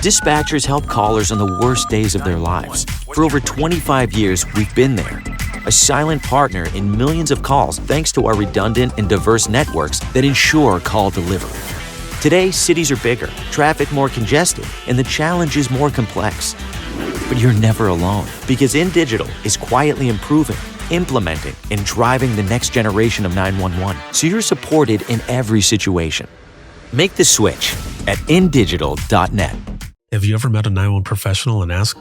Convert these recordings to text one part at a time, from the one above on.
Dispatchers help callers on the worst days of their lives. For over 25 years, we've been there. A silent partner in millions of calls thanks to our redundant and diverse networks that ensure call delivery. Today, cities are bigger, traffic more congested, and the challenge is more complex. But you're never alone, because InDigital is quietly improving, implementing, and driving the next generation of 911, so you're supported in every situation. Make the switch at indigital.net. Have you ever met a 911 professional and asked,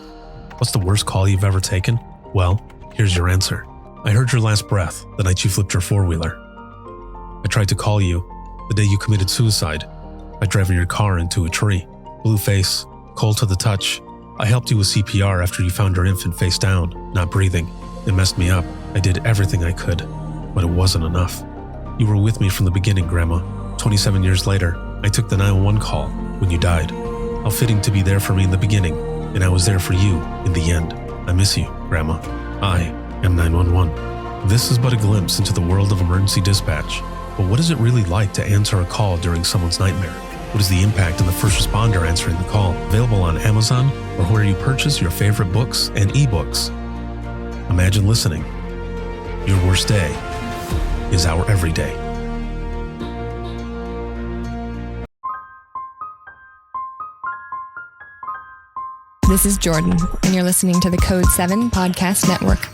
what's the worst call you've ever taken? Well, here's your answer. I heard your last breath the night you flipped your four-wheeler. I tried to call you the day you committed suicide by driving your car into a tree. Blue face, cold to the touch. I helped you with CPR after you found your infant face down, not breathing. It messed me up. I did everything I could, but it wasn't enough. You were with me from the beginning, Grandma. 27 years later, I took the 911 call when you died. How fitting to be there for me in the beginning, and I was there for you in the end. I miss you, Grandma. I am 911. This is but a glimpse into the world of emergency dispatch. But what is it really like to answer a call during someone's nightmare? What is the impact on the first responder answering the call? Available on Amazon or where you purchase your favorite books and ebooks. Imagine listening. Your worst day is our everyday. This is Jordan, and you're listening to the Code 7 Podcast Network.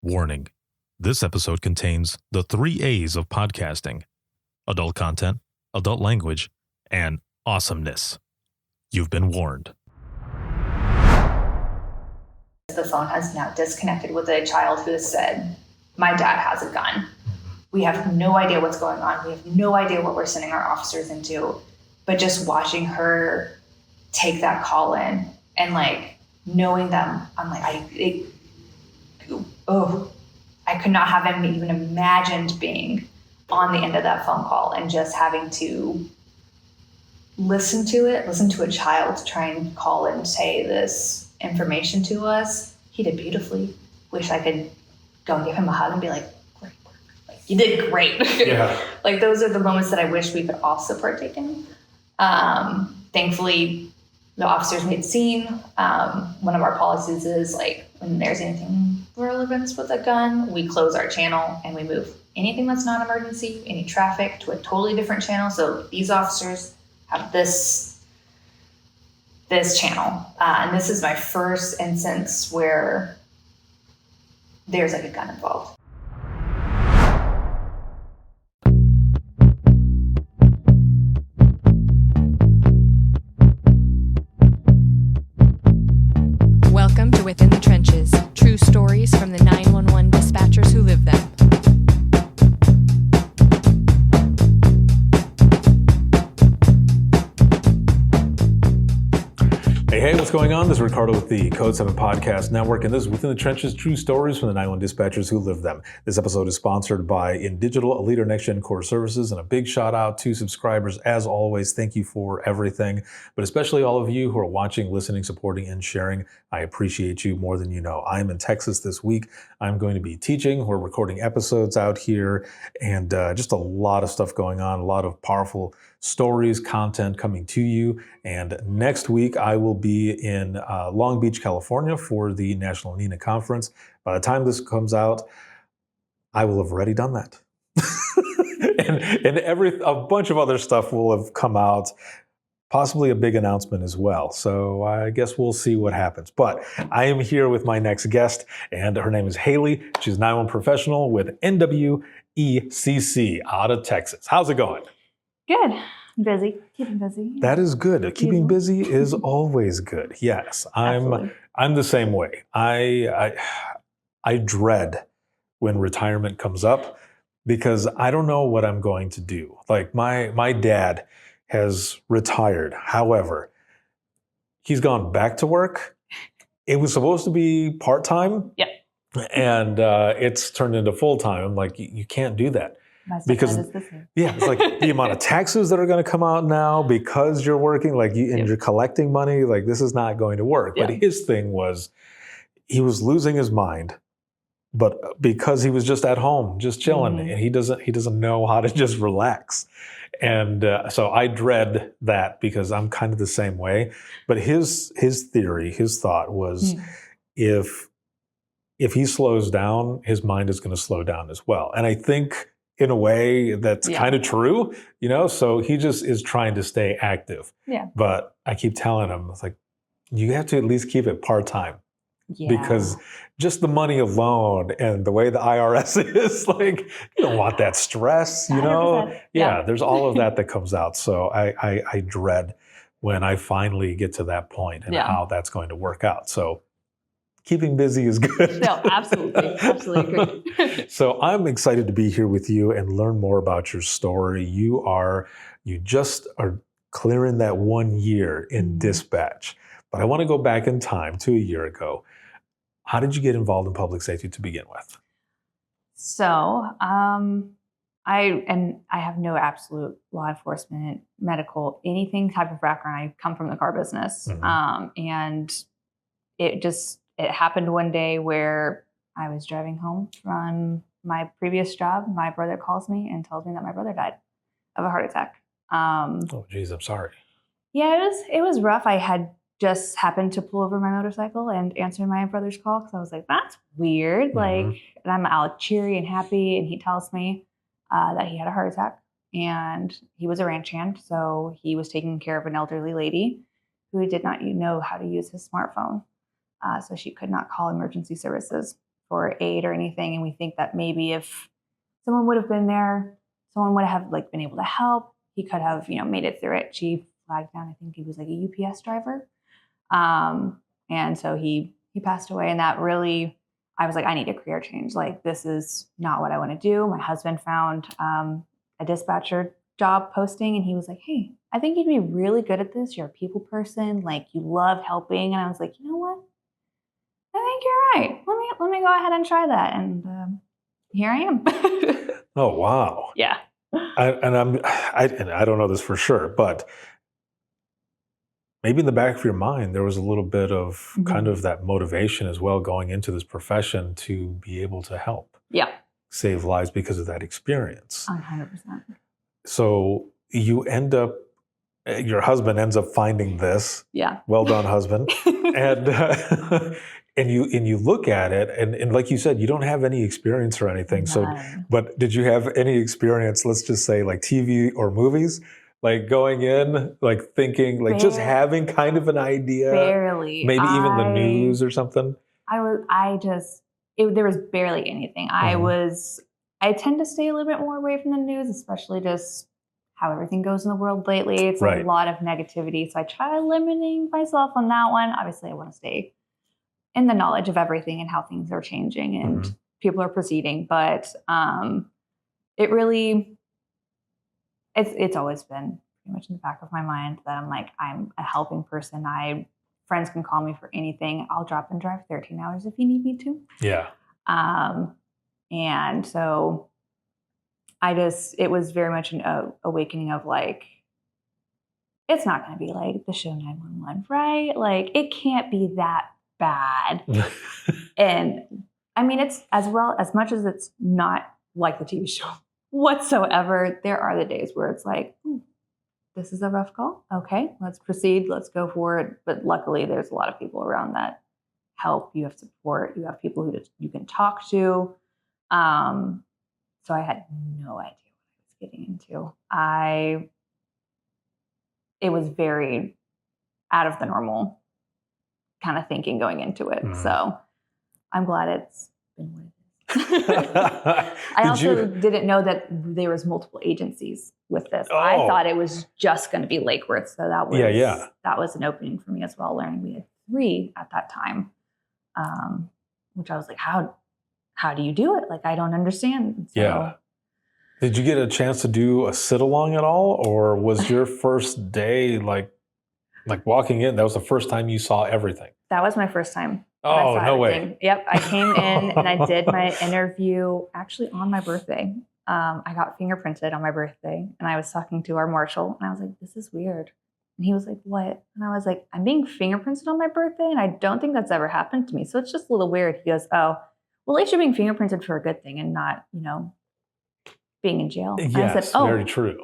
Warning. This episode contains the 3 A's of podcasting: adult content, adult language, and awesomeness. You've been warned. The phone has now disconnected with a child who has said, my dad has a gun. We have no idea what's going on. We have no idea what we're sending our officers into. But just watching her take that call in and knowing them, I'm like, I could not have even imagined being on the end of that phone call and just having to listen to a child try and call and say this information to us. He did beautifully. Wish I could go and give him a hug and be like, great work. You did great. Yeah. Those are the moments that I wish we could also partake in. Thankfully, the officers made scene. One of our policies is when there's anything relevant with a gun, we close our channel and we move anything that's not emergency, any traffic, to a totally different channel. So these officers have this channel. And this is my first instance where there's a gun involved. Welcome to Within the Trenches, true stories from the 911 dispatchers who live them. Hey, what's going on? This is Ricardo with the Code 7 Podcast Network, and this is Within the Trenches, true stories from the 911 dispatchers who live them. This episode is sponsored by InDigital, a leader in next-gen core services, and a big shout out to subscribers. As always, thank you for everything, but especially all of you who are watching, listening, supporting, and sharing. I appreciate you more than you know. I'm in Texas this week. I'm going to be teaching. We're recording episodes out here, and just a lot of stuff going on, a lot of powerful stories, content coming to you. And next week, I will be in Long Beach, California for the National NENA Conference. By the time this comes out, I will have already done that. and a bunch of other stuff will have come out, possibly a big announcement as well. So I guess we'll see what happens. But I am here with my next guest, and her name is Hayleigh. She's a 911 professional with NWECC out of Texas. How's it going? Good. Busy. Keeping busy. That is good. Keeping busy is always good. Yes, I'm the same way. I dread when retirement comes up because I don't know what I'm going to do. My dad has retired. However, he's gone back to work. It was supposed to be part-time. Yep. And it's turned into full-time. I'm like, you can't do that. Because it's like the amount of taxes that are going to come out now because you're working, and you're collecting money, this is not going to work. Yeah. But his thing was, he was losing his mind but because he was just at home, just chilling, and he doesn't know how to just relax. And so I dread that because I'm kind of the same way. But his theory, his thought was, if he slows down, his mind is going to slow down as well. And I think in a way that's kind of true, so he just is trying to stay active. Yeah. But I keep telling him, it's like, you have to at least keep it part-time. Yeah. Because just the money alone and the way the IRS is, like, you don't want that stress, 100%. Yeah, there's all of that comes out. So I dread when I finally get to that point and how that's going to work out. So keeping busy is good. No, absolutely agree. So I'm excited to be here with you and learn more about your story. You just are clearing that 1 year in dispatch. But I want to go back in time to a year ago. How did you get involved in public safety to begin with? So, I have no absolute law enforcement, medical, anything type of background. I come from the car business. And it happened one day where I was driving home from my previous job. My brother calls me and tells me that my brother died of a heart attack. Oh, geez, I'm sorry. Yeah, it was rough. I had just happened to pull over my motorcycle and answer my brother's call because I was like, that's weird. And I'm all cheery and happy. And he tells me that he had a heart attack and he was a ranch hand. So he was taking care of an elderly lady who did not know how to use his smartphone. So she could not call emergency services for aid or anything. And we think that maybe if someone would have been there, someone would have been able to help. He could have, made it through it. She flagged down, I think he was like a UPS driver. And so he passed away, and that really, I was like, I need a career change. Like, this is not what I want to do. My husband found, a dispatcher job posting, and he was like, hey, I think you'd be really good at this. You're a people person. Like, you love helping. And I was like, you know what? I think you're right. Let me go ahead and try that. And, here I am. Oh, wow. Yeah. I don't know this for sure, but maybe in the back of your mind, there was a little bit of kind of that motivation as well going into this profession to be able to help save lives because of that experience. 100%. So you your husband ends up finding this. Yeah. Well done, husband. And and you look at it, and like you said, you don't have any experience or anything. So, but did you have any experience, let's just say like TV or movies? Like going in, like thinking, like just having kind of an idea. Barely. Maybe even the news or something. There was barely anything. I tend to stay a little bit more away from the news, especially just how everything goes in the world lately. It's a lot of negativity. So I try limiting myself on that one. Obviously, I want to stay in the knowledge of everything and how things are changing and people are proceeding. But it really... It's always been pretty much in the back of my mind that I'm a helping person. Friends can call me for anything. I'll drop and drive 13 hours if you need me to. Yeah. And so it was very much an awakening of like, it's not going to be like the show 911, right? Like, it can't be that bad. And I mean, it's as much as it's not like the TV show whatsoever, there are the days where it's like, this is a rough call. Okay, let's proceed. Let's go for it. But luckily, there's a lot of people around that help. You have support. You have people who you can talk to. So I had no idea what I was getting into. It was very out of the normal kind of thinking going into it. So I'm glad it's been what it is. I also didn't know that there was multiple agencies with this. I thought it was just going to be Lake Worth. So that was an opening for me as well, learning we had 3 at that time, which I was like, how do you do it? Like, I don't understand. So, Did you get a chance to do a sit-along at all? Or was your first day like walking in, that was the first time you saw everything? That was my first time. Oh, no way. Yep. I came in and I did my interview actually on my birthday. I got fingerprinted on my birthday, and I was talking to our marshal, and I was like, this is weird. And he was like, what? And I was like, I'm being fingerprinted on my birthday, and I don't think that's ever happened to me. So it's just a little weird. He goes, oh, well, at least you're being fingerprinted for a good thing and not, being in jail. And Yes, I said, oh, very true.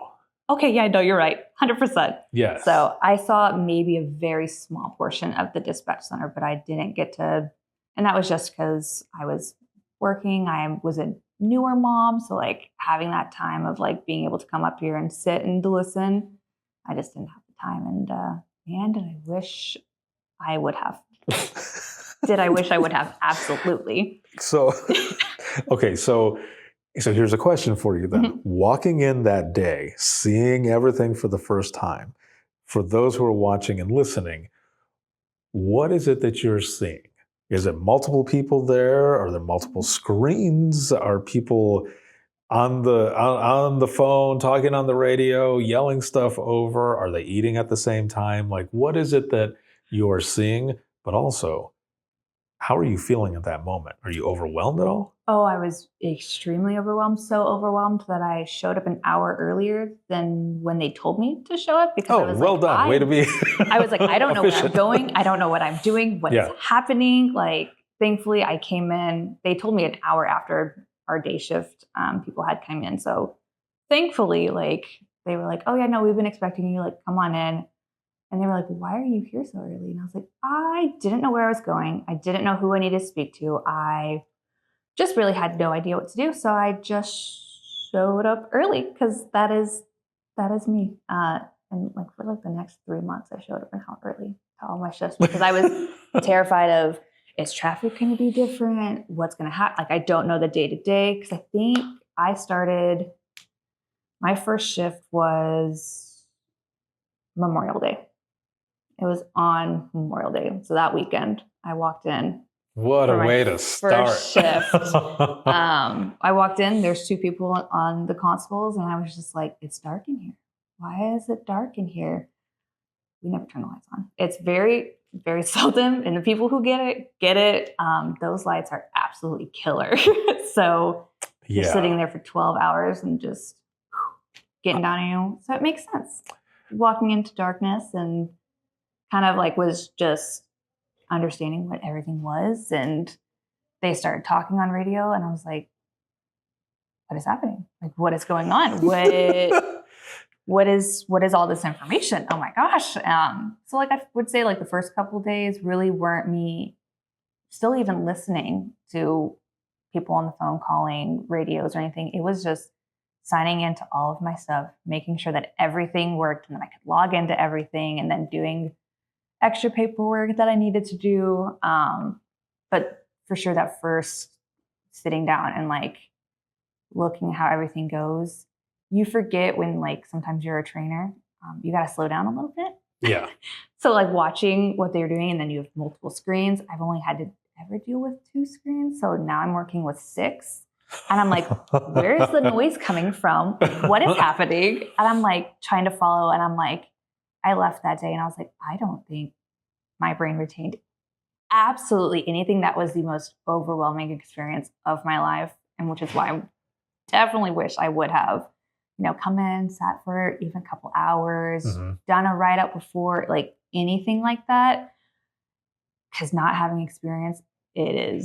okay, yeah, no, you're right. 100%. Yes. So I saw maybe a very small portion of the dispatch center, but I didn't get to, and that was just because I was working. I was a newer mom. So like having that time of like being able to come up here and sit and to listen, I just didn't have the time. And man, did I wish I would have. Did I wish I would have? Absolutely. So, okay, so here's a question for you then. Walking in that day, seeing everything for the first time, for those who are watching and listening, what is it that you're seeing? Is it multiple people there? Are there multiple screens? Are people on the phone, talking on the radio, yelling stuff over? Are they eating at the same time? Like, what is it that you're seeing? But also, how are you feeling at that moment? Are you overwhelmed at all? Oh, I was extremely overwhelmed. So overwhelmed that I showed up an hour earlier than when they told me to show up. Because I was well done. Way to be. I was like, I don't know where I'm efficient. going. I don't know what I'm doing. What's happening? Like, thankfully, I came in. They told me an hour after our day shift, people had come in. So thankfully, like, they were like, oh, yeah, no, we've been expecting you. Like, come on in. And they were like, why are you here so early? And I was like, I didn't know where I was going. I didn't know who I needed to speak to. I just really had no idea what to do. So I just showed up early because that is me. And like for like the next 3 months, I showed up an hour early to all my shifts because I was terrified of, is traffic going to be different? What's going to happen? Like, I don't know the day to day because I think my first shift was Memorial Day. It was on Memorial Day. So that weekend I walked in. What a way to start. First shift. I walked in, there's 2 people on the constables, and I was just like, it's dark in here. Why is it dark in here? We never turn the lights on. It's very, very seldom, and the people who get it. Those lights are absolutely killer. So you're sitting there for 12 hours and just getting down on you. So it makes sense. Walking into darkness and kind of like was just understanding what everything was, and they started talking on radio, and I was like, what is happening? Like, what is going on? What is all this information? Oh my gosh. So like I would say like the first couple of days really weren't me still even listening to people on the phone, calling radios or anything. It was just signing into all of my stuff, making sure that everything worked, and then I could log into everything, and then doing extra paperwork that I needed to do. But for sure that first sitting down and like looking at how everything goes, you forget when like sometimes you're a trainer, you got to slow down a little bit. Yeah. So like watching what they're doing, and then you have multiple screens. I've only had to ever deal with 2 screens. So now I'm working with 6. And I'm like, where is the noise coming from? What is happening? And I'm like trying to follow. And I'm like, I left that day and I was like, I don't think my brain retained absolutely anything. That was the most overwhelming experience of my life. And which is why I definitely wish I would have, come in, sat for even a couple hours, done a write-up before, like anything like that. Because not having experience, it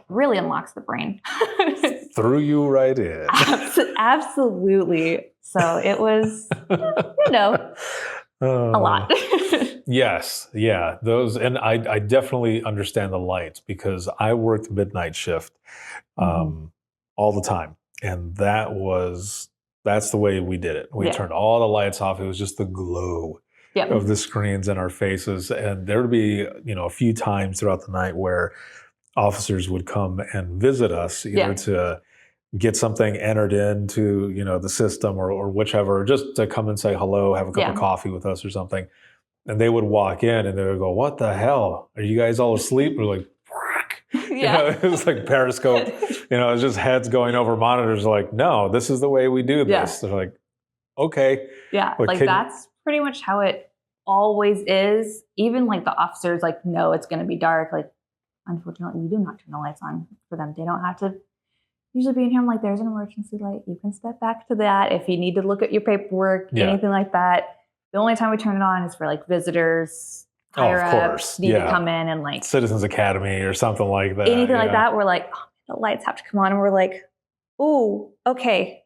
really unlocks the brain. Threw you right in. Absolutely. So it was, a lot. Yes. Yeah. Those, and I definitely understand the lights because I worked midnight shift all the time. And that's the way we did it. We turned all the lights off. It was just the glow of the screens in our faces. And there would be, a few times throughout the night where officers would come and visit us either to get something entered into, the system or whichever, just to come and say hello, have a cup of coffee with us or something. And they would walk in and they would go, what the hell? Are you guys all asleep? We're like, it was like Periscope, it's just heads going over monitors like, no, this is the way we do this. They're like, okay. Yeah. Like that's pretty much how it always is. Even like the officers like, no, it's going to be dark. Like, unfortunately, we do not turn the lights on for them. They don't have to usually be in here. I'm like, there's an emergency light. You can step back to that. If you need to look at your paperwork, anything like that. The only time we turn it on is for like visitors, higher ups need to come in and like Citizens Academy or something like that. Anything like that. We're like, oh, the lights have to come on. And we're like, ooh, okay.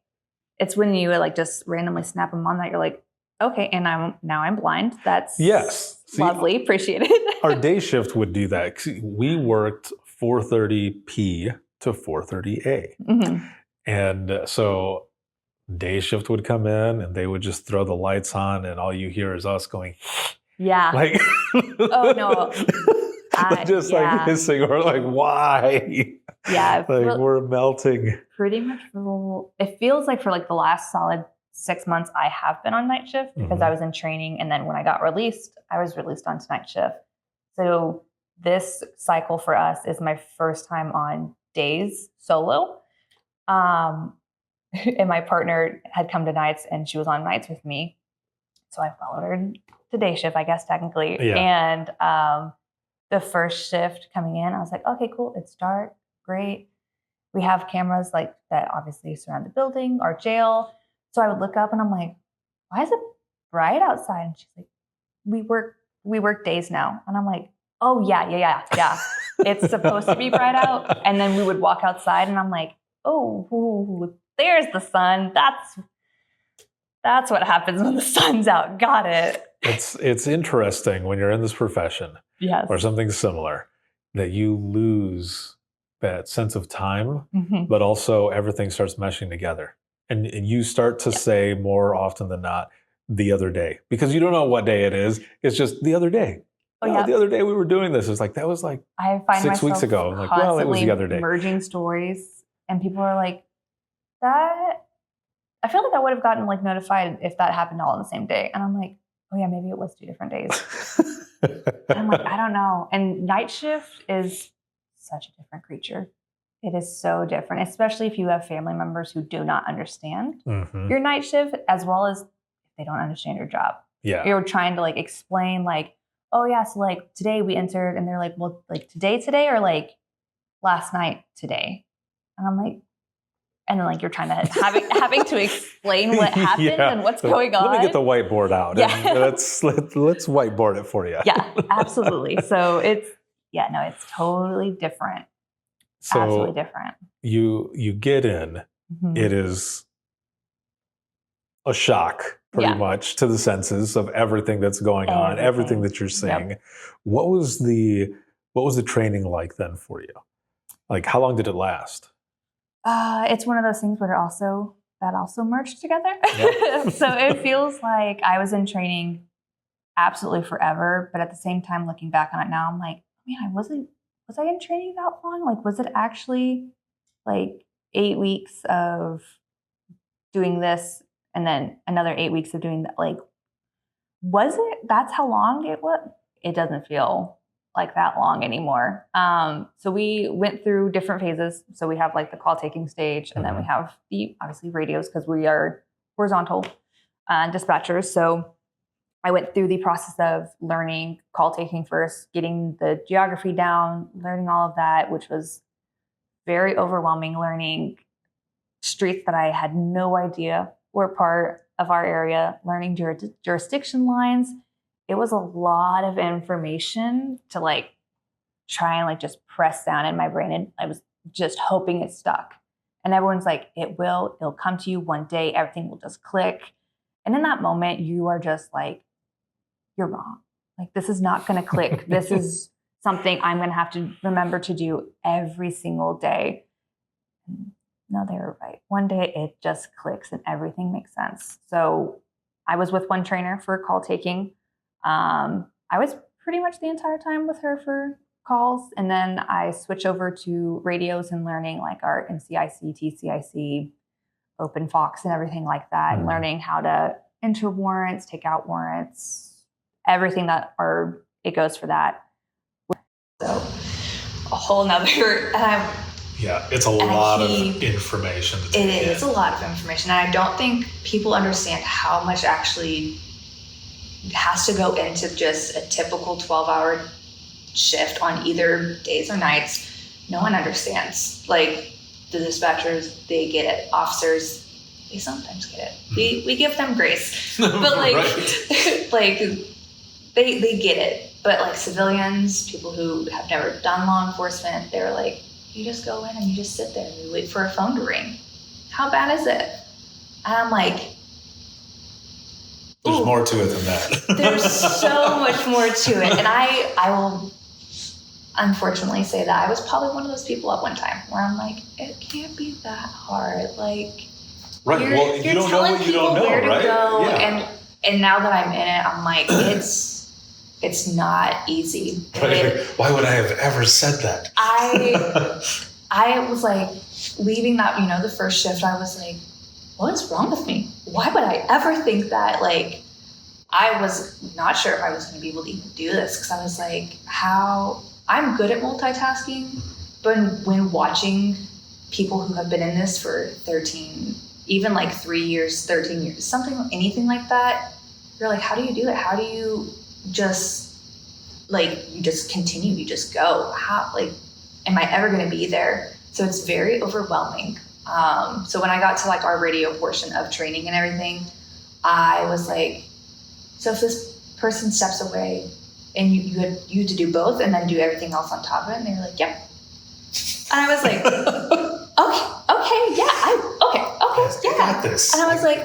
It's when you like just randomly snap them on that you're like, okay, and now I'm blind. That's Yes. See, lovely. Appreciate it. our day shift would do that. We worked 4:30 p to 4:30 a. Mm-hmm. And so day shift would come in and they would just throw the lights on and all you hear is us going, Yeah. like, oh no. just like hissing or like, why? Yeah. Like we're melting. Pretty much. It feels like for like the last solid 6 months, I have been on night shift because I was in training. And then when I got released, I was released onto night shift. So this cycle for us is my first time on days solo. And my partner had come to nights and she was on nights with me. So I followed her to day shift, I guess, technically. Yeah. And the first shift coming in, I was like, okay, cool. It's dark. Great. We have cameras like that obviously surround the building, our jail. So I would look up and I'm like, why is it bright outside? And she's like, we work days now. And I'm like, oh yeah. It's supposed to be bright out. And then we would walk outside and I'm like, oh, there's the sun. That's what happens when the sun's out. Got it. It's interesting when you're in this profession Yes. or something similar that you lose that sense of time, Mm-hmm. but also everything starts meshing together. And you start to say more often than not, the other day, because you don't know what day it is. It's just the other day. Oh, yeah. The other day we were doing this. It's like, that was like I find 6 weeks myself ago. I'm like, well, it was the other day. merging stories, and people are like, "That." I feel like I would have gotten like notified if that happened all on the same day, and I'm like, "Oh yeah, maybe it was 2 different days." And I'm like, I don't know. And night shift is such a different creature. It is so different, especially if you have family members who do not understand Mhm. your night shift, as well as if they don't understand your job. Yeah. You're trying to like explain like, oh yeah, so like today we entered, and they're like, well, like today or like last night today. And I'm like, and then like you're trying to having to explain what happened Yeah. and what's going on. Let me get the whiteboard out. Yeah. And let's whiteboard it for you. Yeah, absolutely. So it's totally different. So Absolutely different. you get in, Mhm. it is a shock pretty Yeah. much to the senses of everything that's going on, everything that you're seeing. Yep. What was the training like then for you? Like, how long did it last? It's one of those things where that also merged together. Yep. So it feels like I was in training absolutely forever, but at the same time, looking back on it now, I'm like, man, was I in training that long? Like, was it actually like 8 weeks of doing this and then another 8 weeks of doing that? Like, was it? That's how long it was? It doesn't feel like that long anymore. So we went through different phases. So we have like the call taking stage, and then we have the obviously radios because we are horizontal dispatchers. So I went through the process of learning call taking first, getting the geography down, learning all of that, which was very overwhelming, learning streets that I had no idea were part of our area, learning jurisdiction lines. It was a lot of information to like try and like just press down in my brain. And I was just hoping it stuck. And everyone's like, it'll come to you one day, everything will just click. And in that moment, you are just like, you're wrong. Like, this is not going to click. This is something I'm going to have to remember to do every single day. No, they were right. One day it just clicks and everything makes sense. So I was with one trainer for call taking. I was pretty much the entire time with her for calls. And then I switch over to radios and learning like our NCIC, TCIC, Open Fox and everything like that. And learning how to enter warrants, take out warrants, everything it goes for that. So a whole nother, Yeah, it's a lot of information to take in. It is a lot of information. And I don't think people understand how much actually has to go into just a typical 12-hour shift on either days or nights. No one understands. Like, the dispatchers, they get it. Officers, they sometimes get it. We give them grace. But like, like they get it. But like civilians, people who have never done law enforcement, they're like, you just go in and you just sit there and you wait for a phone to ring. How bad is it? And I'm like, There's more to it than that. there's so much more to it. And I will unfortunately say that I was probably one of those people at one time where I'm like, it can't be that hard. Like, Right. Well, you don't know what you don't know, where to right? go. Yeah. And now that I'm in it, I'm like, it's not easy. Right. Why would I have ever said that? I was like, leaving that, the first shift, I was like, what's wrong with me? Why would I ever think that? Like, I was not sure if I was going to be able to even do this, because I was like, I'm good at multitasking, but when watching people who have been in this for 13, even like 3 years, 13 years, anything like that, you're like, how do you do it? How do you just, you just continue, you just go? How, am I ever going to be there? So it's very overwhelming. So when I got to our radio portion of training and everything, I was like, so if this person steps away and you had to do both and then do everything else on top of it, and they were like, yep. And I was like, okay, yeah, I got this. And I was like,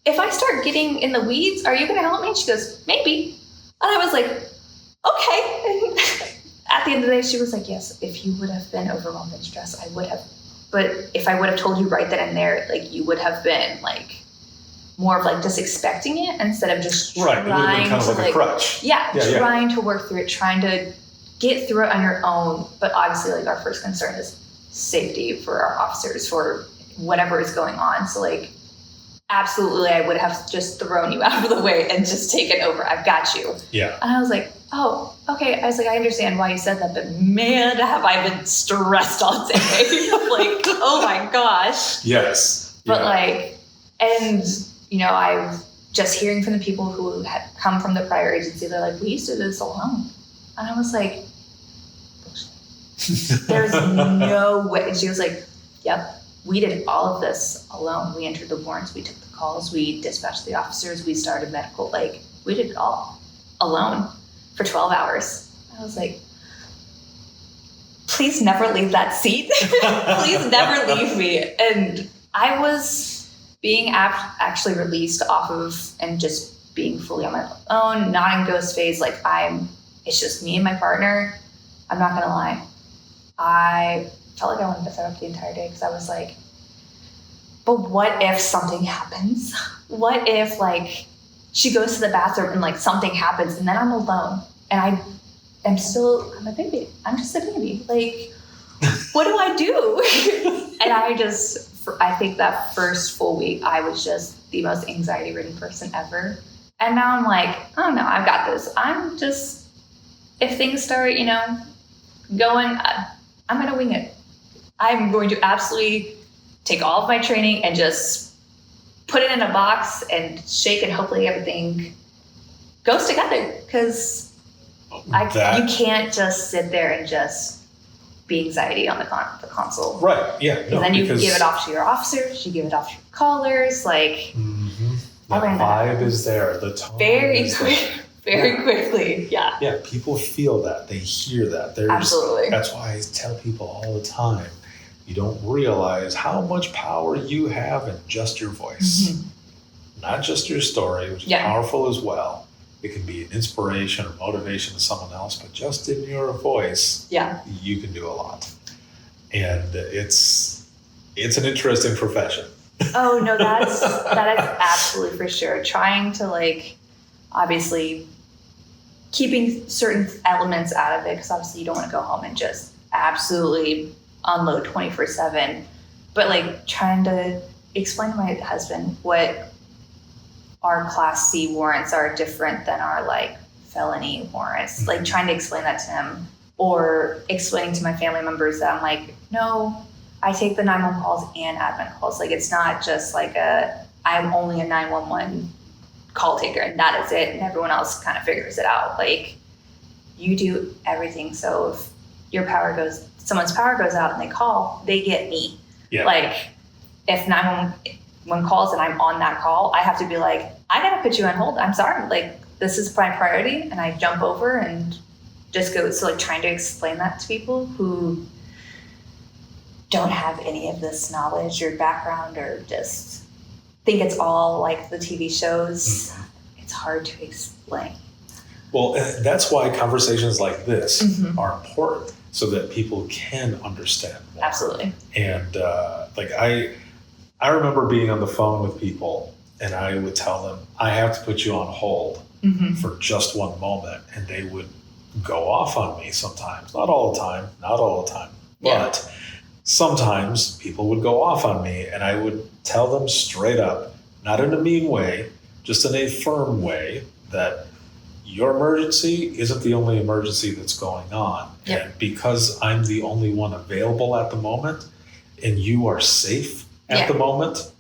if I start getting in the weeds, are you going to help me? And she goes, maybe. And I was like, okay. And at the end of the day, she was like, yes, if you would have been overwhelmed and stressed, I would have. But if I would have told you right then and there, you would have been more of just expecting it instead of just trying it would have been kind of like a crutch. Trying to work through it, trying to get through it on your own. But obviously, our first concern is safety for our officers, for whatever is going on. So absolutely, I would have just thrown you out of the way and just taken over. I've got you. Yeah. And I was like, oh, okay. I was like, I understand why you said that, but man, have I been stressed all day. Oh my gosh. Yes. But I'm just hearing from the people who had come from the prior agency, they're like, we used to do this alone. And I was like, bullshit. There's no way. And she was like, yep. We did all of this alone. We entered the warrants, we took the calls, we dispatched the officers, we started medical. We did it all alone for 12 hours. I was like, please never leave that seat. Please never leave me. And I was being actually released off of and just being fully on my own, not in ghost phase. It's just me and my partner. I'm not gonna lie. I felt like I wanted to throw up the entire day, because I was like, but what if something happens? What if she goes to the bathroom and something happens and then I'm alone and I'm a baby. I'm just a baby. What do I do? And I think that first full week, I was just the most anxiety-ridden person ever. And now I'm like, oh no, I've got this. I'm just, if things start, going, I'm going to wing it. I'm going to absolutely take all of my training and just put it in a box and shake, and hopefully everything goes together. Because you can't just sit there and just be anxiety on the console. Right, yeah. Because then you give it off to your officers, you give it off to your callers. Mm-hmm. The vibe is there. The tone is there. Very quickly, yeah. Yeah, people feel that. They hear that. Absolutely. That's why I tell people all the time, you don't realize how much power you have in just your voice. Mm-hmm. Not just your story, which is powerful as well. It can be an inspiration or motivation to someone else, but just in your voice, you can do a lot. And it's an interesting profession. Oh, no, that is absolutely for sure. Trying to obviously keeping certain elements out of it, because obviously you don't want to go home and just absolutely unload 24/7, but trying to explain to my husband what our Class C warrants are different than our felony warrants. Mm-hmm. Trying to explain that to him, or explaining to my family members that I'm like, no, I take the 911 calls and admin calls. It's not just I'm only a 911 call taker and that is it, and everyone else kind of figures it out. You do everything. So if someone's power goes out and they call, they get me. Yeah. If 911 calls and I'm on that call, I have to be I gotta put you on hold. I'm sorry. This is my priority, and I jump over and just goes to like trying to explain that to people who don't have any of this knowledge or background or just think it's all like the TV shows. It's hard to explain. Well, that's why conversations like this are important, so that people can understand more. Absolutely. And like I remember being on the phone with people, and I would tell them, I have to put you on hold for just one moment, and they would go off on me sometimes. Not all the time, but sometimes people would go off on me, and I would tell them straight up, not in a mean way, just in a firm way, that your emergency isn't the only emergency that's going on. Yep. And because I'm the only one available at the moment, and you are safe at the moment,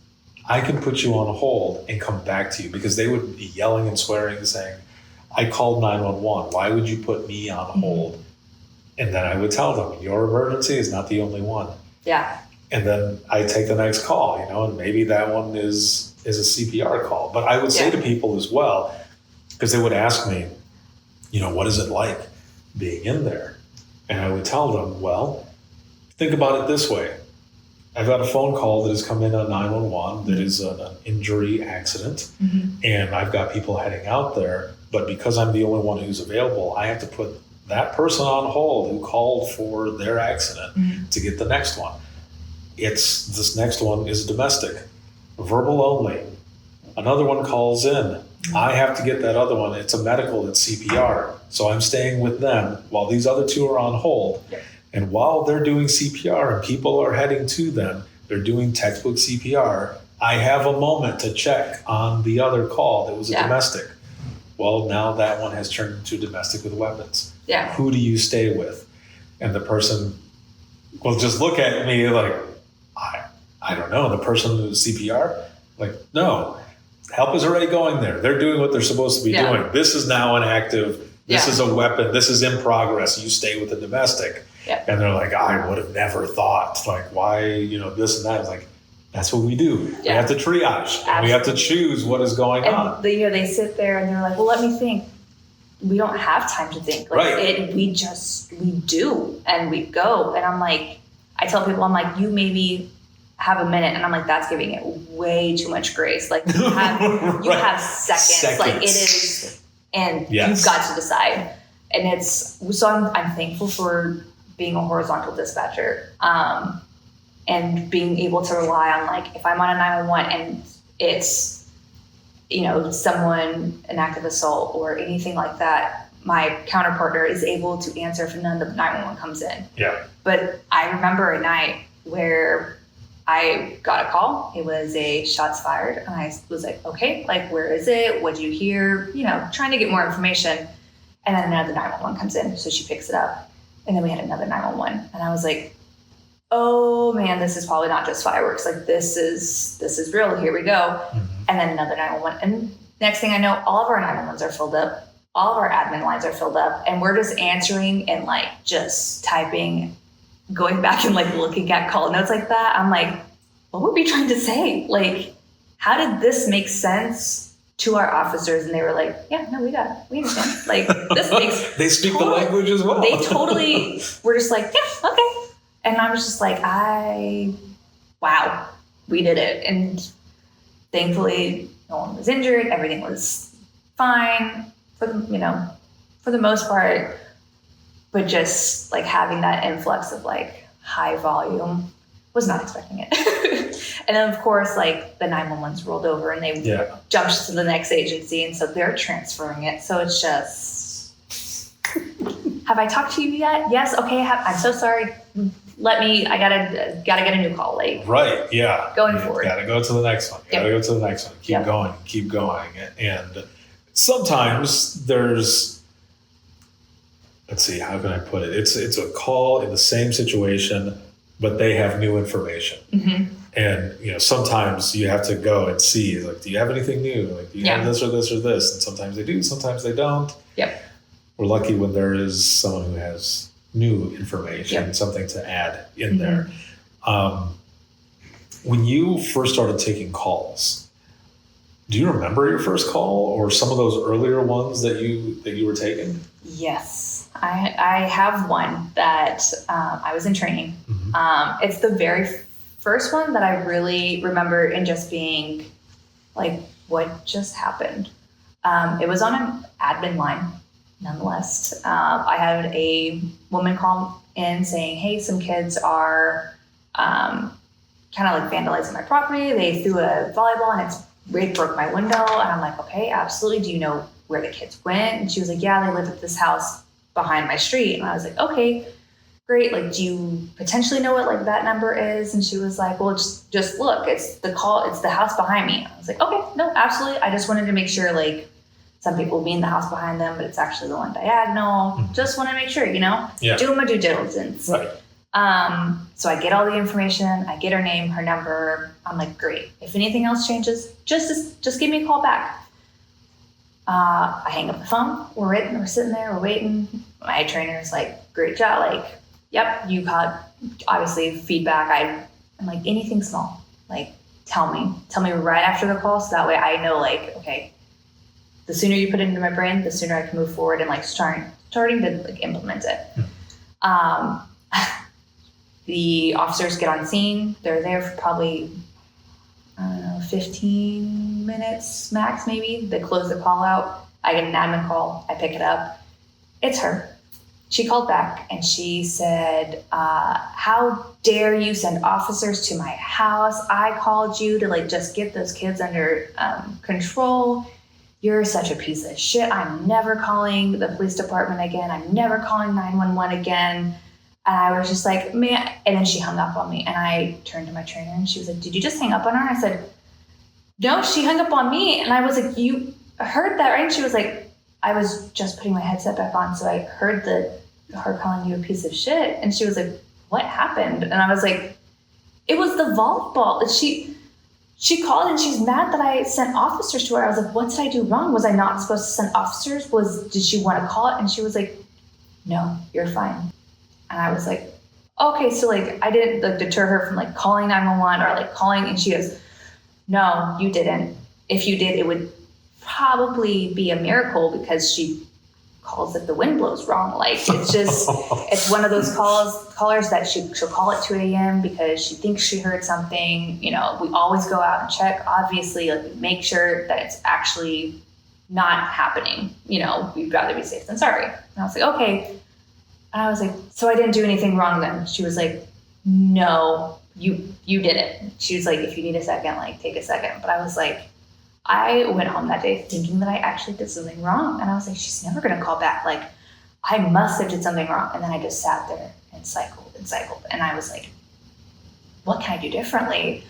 I can put you on hold and come back to you, because they would be yelling and swearing and saying, I called 911. Why would you put me on hold? And then I would tell them, your emergency is not the only one. Yeah. And then I take the next call, and maybe that one is a CPR call. But I would say to people as well, because they would ask me, what is it like being in there? And I would tell them, well, think about it this way. I've got a phone call that has come in on 911 that is an injury accident, and I've got people heading out there, but because I'm the only one who's available, I have to put that person on hold who called for their accident to get the next one. This next one is domestic, verbal only. Another one calls in. I have to get that other one. It's a medical, it's CPR. So I'm staying with them while these other two are on hold. Yep. And while they're doing CPR and people are heading to them, they're doing textbook CPR. I have a moment to check on the other call that was a domestic. Well, now that one has turned into domestic with weapons. Yeah. Who do you stay with? And the person will just look at me like, I don't know. The person who's CPR? Like, no. Help is already going there. They're doing what they're supposed to be doing. This is now an active, this is a weapon, this is in progress. You stay with the domestic. Yeah. And they're like, I would have never thought, like, why, this and that. It's like, that's what we do. We have to triage. And we have to choose what is going on. They sit there and they're like, well, let me think. We don't have time to think. Like, we do, and we go. And I'm like, I tell people, I'm like, you maybe have a minute, and I'm like, that's giving it way too much grace. Like, you have seconds. Like, it is, and you've got to decide. And so I'm thankful for being a horizontal dispatcher, and being able to rely on, like, if I'm on a 911 and it's, someone, an active assault or anything like that, my counterpartner is able to answer if none of the 911 comes in. Yeah. But I remember a night where I got a call. It was a shots fired. And I was like, okay, like, where is it? What do you hear? Trying to get more information. And then another 911 comes in. So she picks it up. And then we had another 911. And I was like, oh man, this is probably not just fireworks. Like, this is real. Here we go. And then another 911. And next thing I know, all of our 911s are filled up. All of our admin lines are filled up. And we're just answering and like just typing, going back and like looking at call notes like that. I'm like, what were we trying to say? Like, how did this make sense to our officers? And they were like, yeah, no, we understand. Like, this makes they speak the language as well. They totally were just like, yeah, okay. And I was just like, wow, we did it. And thankfully, no one was injured. Everything was fine for the most part. But just like having that influx of like high volume, was not expecting it. And then of course, like the 911s rolled over and they jumped to the next agency. And so they're transferring it. So it's just, have I talked to you yet? Yes. Okay. I'm so sorry. I gotta get a new call. Like, right. Yeah. Going forward. Gotta go to the next one. Go to the next one. Keep going. And sometimes there's, let's see, how can I put it? It's a call in the same situation, but they have new information. And, sometimes you have to go and see, like, do you have anything new? Like, do you have this or this or this? And sometimes they do, sometimes they don't. Yep. We're lucky when there is someone who has new information, something to add in there. When you first started taking calls, do you remember your first call or some of those earlier ones that you were taking? Yes. I have one that I was in training. It's the very first one that I really remember and just being like, what just happened? It was on an admin line, nonetheless. I had a woman call in saying, hey, some kids are kind of like vandalizing my property. They threw a volleyball and it broke my window. And I'm like, okay, absolutely. Do you know where the kids went? And she was like, yeah, they live at this house behind my street. And I was like, okay, great. Like, do you potentially know what like that number is? And she was like, well, just look, it's the house behind me. I was like, okay, no, absolutely. I just wanted to make sure, like, some people mean the house behind them, but it's actually the one diagonal. Just want to make sure, doing my due diligence. Right. So I get all the information, I get her name, her number. I'm like, great. If anything else changes, just give me a call back. I hang up the phone. We're sitting there, we're waiting. My trainer's like, great job. Like, yep, you got obviously feedback. I'm like, anything small, like tell me right after the call. So that way I know, like, okay, the sooner you put it into my brain, the sooner I can move forward and like starting to like implement it. The officers get on scene. They're there for probably, 15 minutes max, maybe. They close the call out. I get an admin call. I pick it up. It's her. She called back and she said, how dare you send officers to my house? I called you to like just get those kids under control. You're such a piece of shit. I'm never calling the police department again. I'm never calling 911 again. And I was just like, man. And then she hung up on me. And I turned to my trainer and she was like, did you just hang up on her? And I said, no, she hung up on me. And I was like, you heard that, right? And she was like, I was just putting my headset back on. So I heard her calling you a piece of shit. And she was like, what happened? And I was like, it was the volleyball. She called and she's mad that I sent officers to her. I was like, what did I do wrong? Was I not supposed to send officers? Did she want to call it? And she was like, no, you're fine. And I was like, okay, so like I didn't like deter her from like calling 911 or like calling. And she goes, no, you didn't. If you did, it would probably be a miracle because she calls if the wind blows wrong. Like it's just, it's one of those callers that she'll call at 2 a.m. because she thinks she heard something. We always go out and check, obviously, like make sure that it's actually not happening. We'd rather be safe than sorry. And I was like, okay. And I was like, so I didn't do anything wrong then? She was like, no, you did it. She was like, if you need a second, like take a second. But I was like, I went home that day thinking that I actually did something wrong. And I was like, she's never going to call back. Like, I must have did something wrong. And then I just sat there and cycled. And I was like, what can I do differently?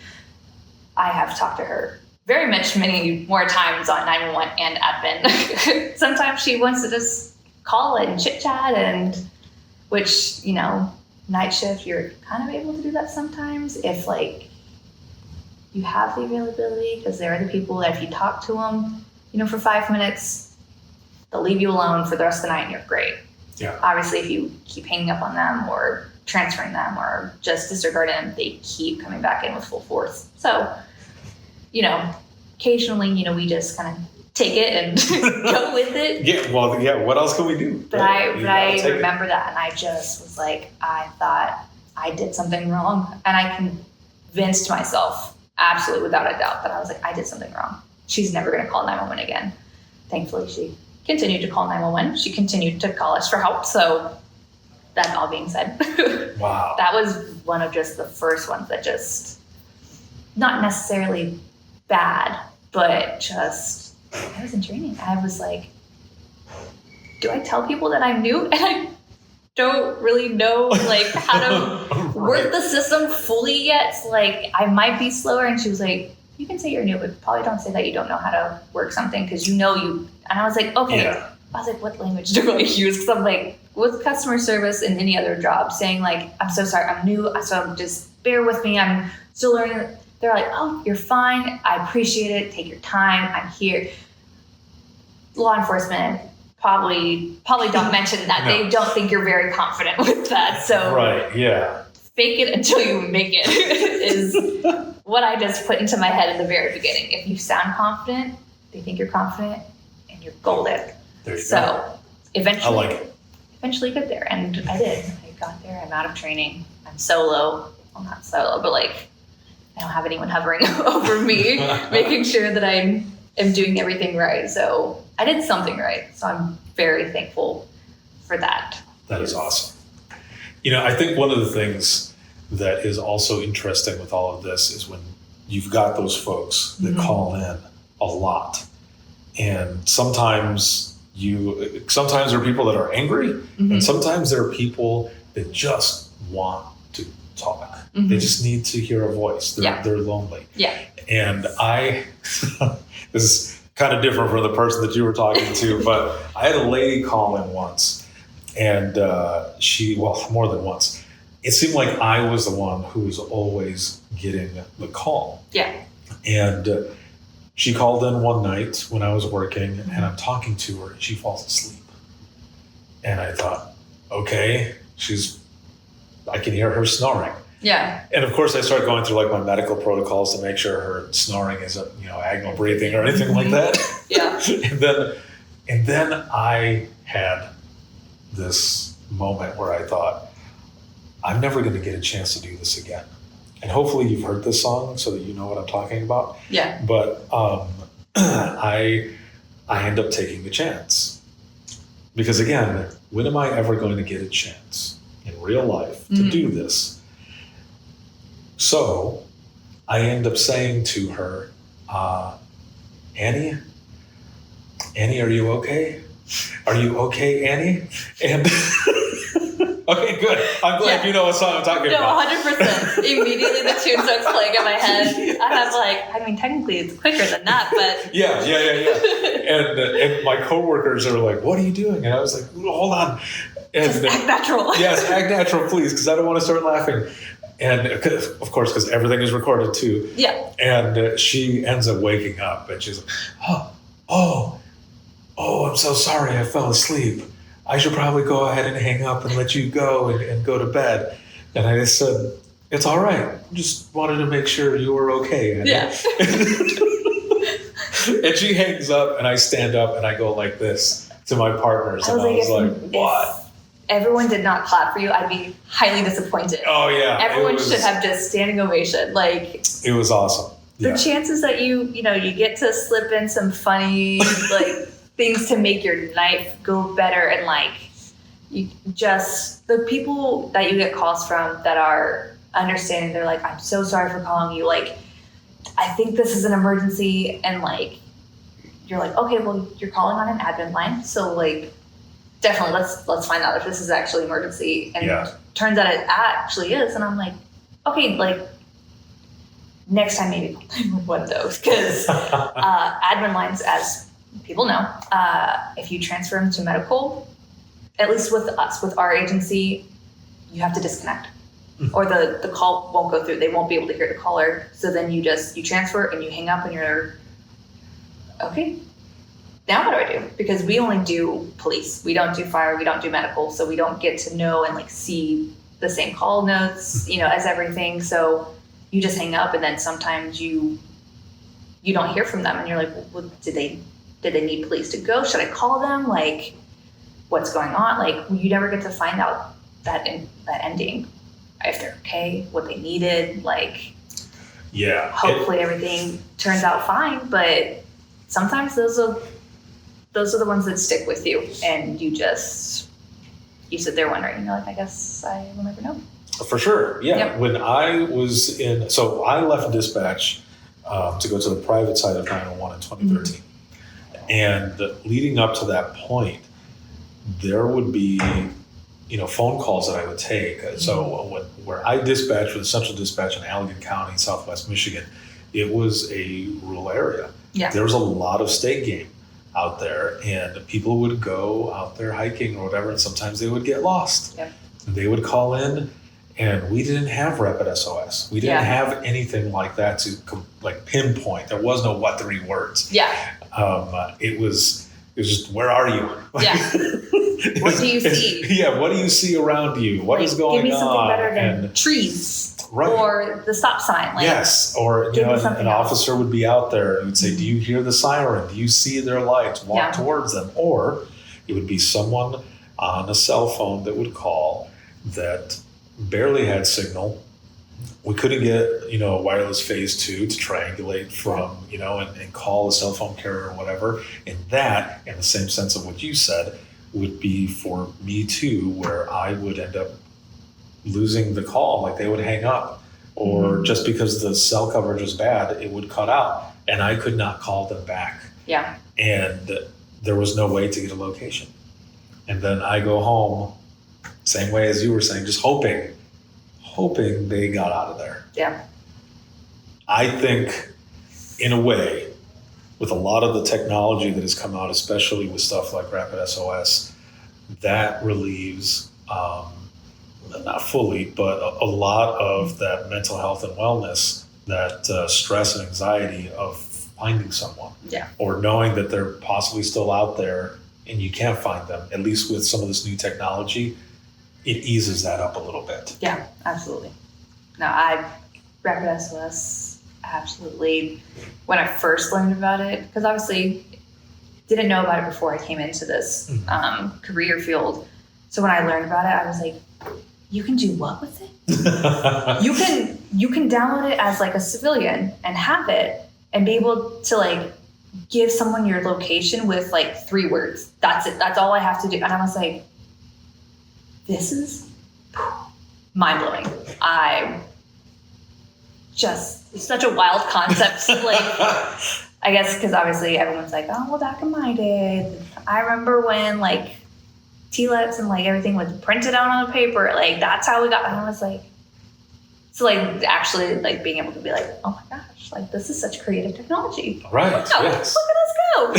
I have talked to her very much many more times on 911 and admin. Sometimes she wants to just call it and chit chat which, night shift, you're kind of able to do that sometimes if like you have the availability, because there are the people that if you talk to them, for 5 minutes, they'll leave you alone for the rest of the night and you're great. Yeah. Obviously, if you keep hanging up on them or transferring them or just disregarding them, they keep coming back in with full force. So, occasionally, we just kind of take it and go with it. Yeah, well, yeah, what else can we do? But I remember that, and I just was like, I thought I did something wrong. And I convinced myself, absolutely without a doubt, that I was like, I did something wrong. She's never going to call 911 again. Thankfully, she continued to call 911. She continued to call us for help. So that all being said, wow, that was one of just the first ones that just, not necessarily bad, but just, I was in training. I was like, do I tell people that I'm new? And I don't really know like how to work the system fully yet. So, like, I might be slower. And she was like, you can say you're new, but probably don't say that you don't know how to work something because you. And I was like, okay. Yeah. I was like, what language do I use? Because I'm like, with customer service and any other job, saying like, I'm so sorry, I'm new, so just bear with me, I'm still learning. They're like, oh, you're fine. I appreciate it. Take your time. I'm here. Law enforcement probably don't mention that. No. They don't think you're very confident with that. So right, yeah. Fake it until you make it is what I just put into my head in the very beginning. If you sound confident, they think you're confident and you're golden. There you go. Eventually, I like it. eventually get there. And I did. I got there. I'm out of training. I'm solo. Well, not solo, but like I don't have anyone hovering over me, making sure that I am doing everything right. So I did something right. So I'm very thankful for that. That is awesome. You know, I think one of the things that is also interesting with all of this is when you've got those folks that call in a lot. And sometimes there are people that are angry, and sometimes there are people that just want to talk. They just need to hear a voice. They're lonely. Yeah. And this is kind of different from the person that you were talking to, but I had a lady call in once, and more than once. It seemed like I was the one who was always getting the call. Yeah. And she called in one night when I was working, and I'm talking to her, and she falls asleep. And I thought, okay, I can hear her snoring. Yeah. And of course, I started going through like my medical protocols to make sure her snoring isn't, agonal breathing or anything like that. Yeah. and then I had this moment where I thought, I'm never going to get a chance to do this again. And hopefully you've heard this song so that you know what I'm talking about. Yeah. But I end up taking the chance. Because again, when am I ever going to get a chance in real life to do this? So I end up saying to her, Annie, are you okay? Are you okay, Annie? And okay, good. I'm glad you know what song I'm talking about. No, 100%. Immediately the tune starts playing in my head. I have technically it's quicker than that, but. Yeah. And my coworkers are like, what are you doing? And I was like, hold on. And, just act natural. Yes, act natural, please, because I don't want to start laughing. And of course, because everything is recorded too. Yeah. And she ends up waking up and she's like, oh, I'm so sorry. I fell asleep. I should probably go ahead and hang up and let you go and go to bed. And I just said, it's all right. Just wanted to make sure you were okay. Annie. Yeah. And she hangs up and I stand up and I go like this to my partners. And I was like, what? If everyone did not clap for you, I'd be highly disappointed. Oh, yeah. Everyone should have just standing ovation. Like, it was awesome. The chances that you get to slip in some funny, things to make your life go better, and the people that you get calls from that are understanding, they're like, I'm so sorry for calling you, I think this is an emergency, and you're like, okay, well, you're calling on an admin line, so definitely let's find out if this is actually an emergency. And it turns out it actually is, and I'm like, okay, next time maybe one of those, because admin lines, as people know, if you transfer them to medical, at least with us, with our agency, you have to disconnect, or the call won't go through. They won't be able to hear the caller. So then you transfer and you hang up and you're okay. Now what do? Because we only do police. We don't do fire. We don't do medical. So we don't get to know and see the same call notes, as everything. So you just hang up, and then sometimes you don't hear from them, and you're like, well, did they need police to go? Should I call them? What's going on? You never get to find out that ending, if they're okay, what they needed. Hopefully everything turns out fine, but sometimes those are the ones that stick with you, and you sit there wondering, I guess I will never know. For sure, yeah. Yep. When I was I left dispatch to go to the private side of 911 in 2013. And leading up to that point, there would be, phone calls that I would take. So where I dispatched with Central Dispatch in Allegan County, Southwest Michigan, it was a rural area. Yeah. There was a lot of state game out there, and people would go out there hiking or whatever, and sometimes they would get lost. Yep. They would call in, and we didn't have Rapid SOS. We didn't have anything like that to pinpoint. There was no what 3 words. Yeah. It was just, where are you? Yeah. What do you see? Yeah, what do you see around you? What is going on? Give me something better than trees. Right. Or the stop sign. Yes. Or an officer would be out there and would say, do you hear the siren? Do you see their lights? Walk towards them. Or it would be someone on a cell phone that would call that barely had signal. We couldn't get, a wireless phase 2 to triangulate from, and call a cell phone carrier or whatever. And that, in the same sense of what you said, would be for me too, where I would end up losing the call, like they would hang up, or just because the cell coverage was bad, it would cut out and I could not call them back. Yeah. And there was no way to get a location. And then I go home, same way as you were saying, just hoping they got out of there. Yeah. I think, in a way, with a lot of the technology that has come out, especially with stuff like Rapid SOS, that relieves, not fully, but a lot of that mental health and wellness, that stress and anxiety of finding someone. Yeah. Or knowing that they're possibly still out there and you can't find them, at least with some of this new technology, it eases that up a little bit. Yeah, absolutely. No, Rapid SOS, absolutely. When I first learned about it, because obviously didn't know about it before I came into this career field. So when I learned about it, I was like, you can do what with it? you can download it as like a civilian and have it and be able to like give someone your location with like 3 words. That's it. That's all I have to do. And I was like, this is mind-blowing. It's such a wild concept. Like, I guess because obviously everyone's like, oh, well, back in my day, I remember when like TLETs and like everything was printed out on the paper. Like, that's how we got. And I was like, so like actually like being able to be like, oh my gosh, like this is such creative technology. Right. Wow, yes. Look at us go.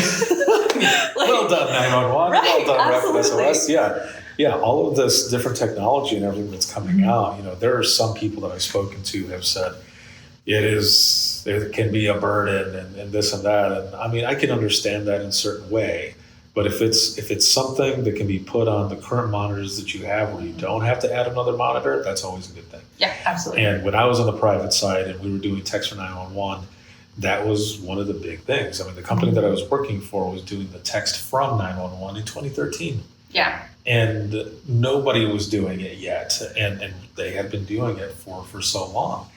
Like, well done, 911. Right, well done, absolutely. Rapid SOS. Yeah. Yeah, all of this different technology and everything that's coming out, there are some people that I've spoken to have said it can be a burden and this and that. And I mean, I can understand that in a certain way, but if it's something that can be put on the current monitors that you have where you don't have to add another monitor, that's always a good thing. Yeah, absolutely. And when I was on the private side and we were doing text for 911, that was one of the big things. I mean, the company that I was working for was doing the text from 911 in 2013. Yeah. And nobody was doing it yet, and they had been doing it for so long.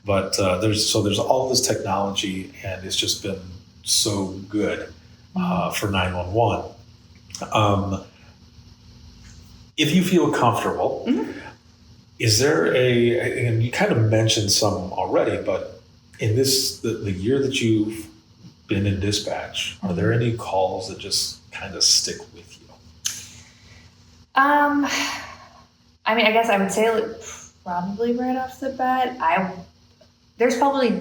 But there's all this technology, and it's just been so good for 911. If you feel comfortable, is there and you kind of mentioned some already, but in the year that you've been in dispatch, are there any calls that just kind of stick with you? I mean, I guess I would say like, probably right off the bat, there's probably 2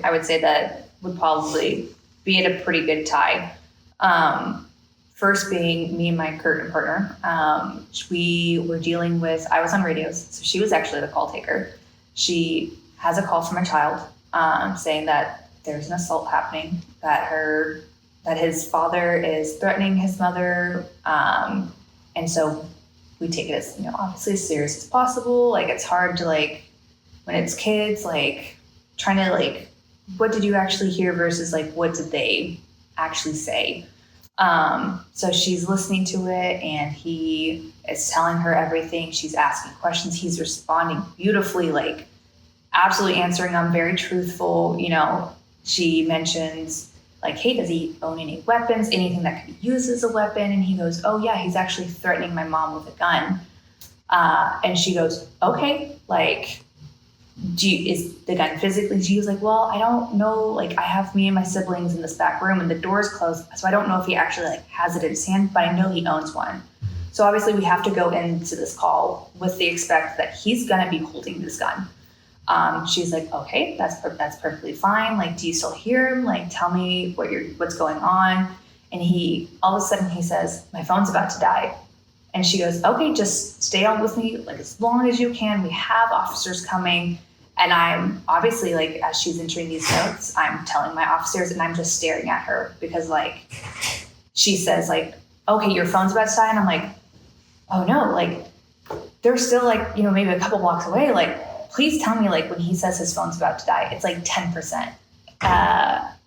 I would say that would probably be at a pretty good tie. First being me and my current partner. We were dealing with, I was on radios, so she was actually the call taker. She has a call from a child saying that there's an assault happening, that his father is threatening his mother. And so we take it as, obviously as serious as possible. Like, it's hard to like, when it's kids, like trying to like, what did you actually hear versus like, what did they actually say? So she's listening to it and he is telling her everything. She's asking questions. He's responding beautifully, like absolutely answering them, very truthful. She mentions like, hey, does he own any weapons, anything that could be used as a weapon? And he goes, oh yeah, he's actually threatening my mom with a gun. And she goes, okay, like, is the gun physically? She was like, well, I don't know. Like, I have me and my siblings in this back room and the door's closed. So I don't know if he actually like has it in his hand, but I know he owns one. So obviously we have to go into this call with the expect that he's going to be holding this gun. She's like, okay, that's perfectly fine. Like, do you still hear him? Like, tell me what's going on. And all of a sudden he says, my phone's about to die. And she goes, okay, just stay on with me. Like, as long as you can, we have officers coming. And I'm obviously like, as she's entering these notes, I'm telling my officers and I'm just staring at her because like, she says like, okay, your phone's about to die. And I'm like, oh no, like they're still like, maybe a couple blocks away. Like, please tell me, like, when he says his phone's about to die, it's like 10%.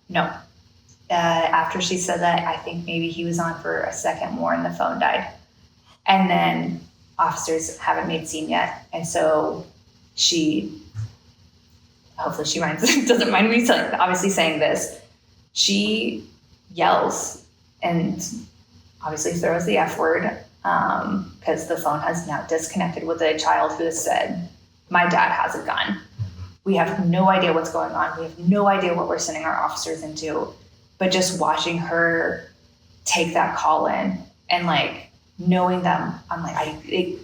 No. After she said that, I think maybe he was on for a second more and the phone died. And then officers haven't made scene yet. And so hopefully she doesn't mind me obviously saying this. She yells and obviously throws the F word because the phone has now disconnected with a child who has said, my dad has a gun. We have no idea what's going on. We have no idea what we're sending our officers into. But just watching her take that call in and like knowing them, I'm like, I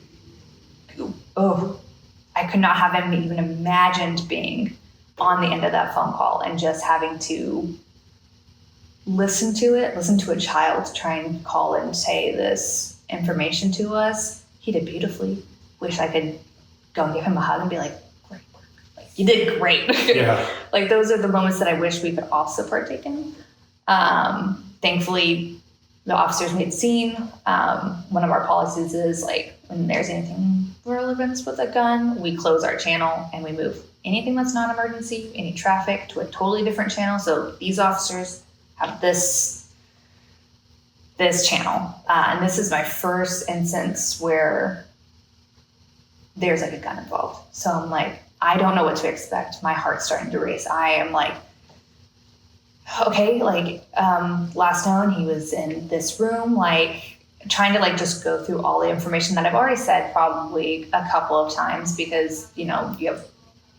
could not have even imagined being on the end of that phone call and just having to listen to a child try and call and say this information to us. He did beautifully. Wish I could go and give him a hug and be like, great work. Like, you did great. Yeah. Like, those are the moments that I wish we could also partake in. Thankfully, the officers made scene. One of our policies is like, when there's anything relevant with a gun, we close our channel and we move anything that's not emergency, any traffic, to a totally different channel. So these officers have this channel. And this is my first instance where there's like a gun involved. So I'm like, I don't know what to expect. My heart's starting to race. I am like, okay, like last known, he was in this room, like trying to like just go through all the information that I've already said probably a couple of times, because, you know, you have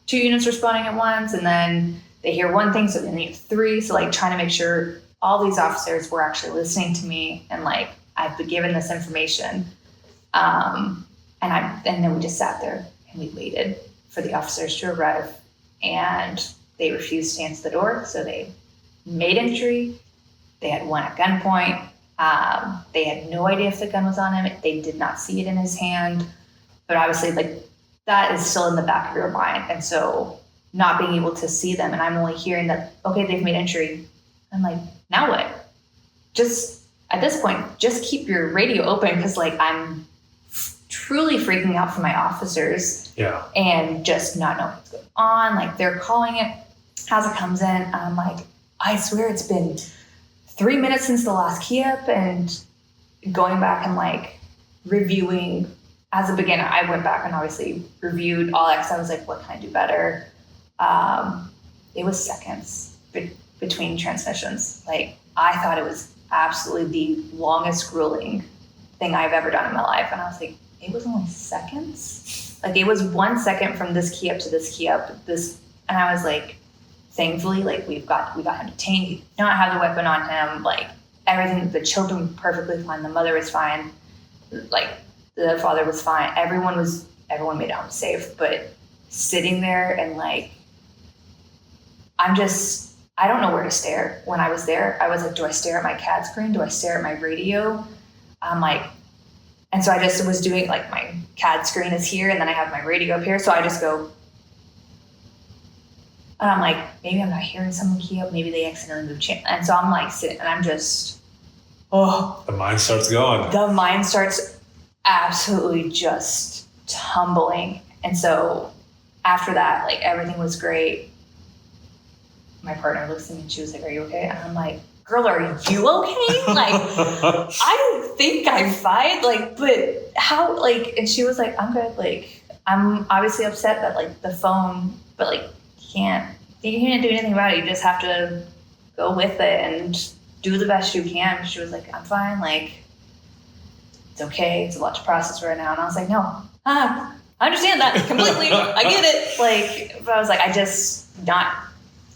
2 units responding at once and then they hear one thing, so then you have 3. So like trying to make sure all these officers were actually listening to me and like I've been given this information. And then we just sat there and we waited for the officers to arrive, and they refused to answer the door. So they made entry. They had one at gunpoint. They had no idea if the gun was on him. They did not see it in his hand, but obviously like that is still in the back of your mind. And so not being able to see them, and I'm only hearing that, okay, they've made entry. I'm like, now what? Just at this point, just keep your radio open, because like I'm truly freaking out for my officers. Yeah. And just not knowing what's going on. Like they're calling it as it comes in. And I'm like, I swear it's been 3 minutes since the last key up, and going back and like reviewing. As a beginner, I went back and obviously reviewed all that, because I was like, what can I do better? It was seconds between transmissions. Like I thought it was absolutely the longest grueling thing I've ever done in my life. And I was like, it was only seconds? Like it was 1 second from this key up to this key up, and I was like, thankfully, like we got him detained. He did not have the weapon on him. Like everything, the children were perfectly fine. The mother was fine. Like the father was fine. Everyone made it home safe. But sitting there and like, I don't know where to stare. When I was there, I was like, do I stare at my CAD screen? Do I stare at my radio? I'm like, and so I just was doing like, my CAD screen is here and then I have my radio up here. So I just go, and I'm like, maybe I'm not hearing someone key up. Maybe they accidentally moved channel. And so I'm like sitting and I'm just, The mind starts going. The mind starts absolutely just tumbling. And so after that, like everything was great. My partner looks at me and she was like, are you okay? And I'm like, girl, are you okay? Like, I don't think I'm fine. Like, but how, like, and she was like, I'm good. Like, I'm obviously upset that like the phone, but like, you can't do anything about it. You just have to go with it and do the best you can. She was like, I'm fine. Like, it's okay. It's a lot to process right now. And I was like, no, I understand that completely. I get it. Like, but I was like,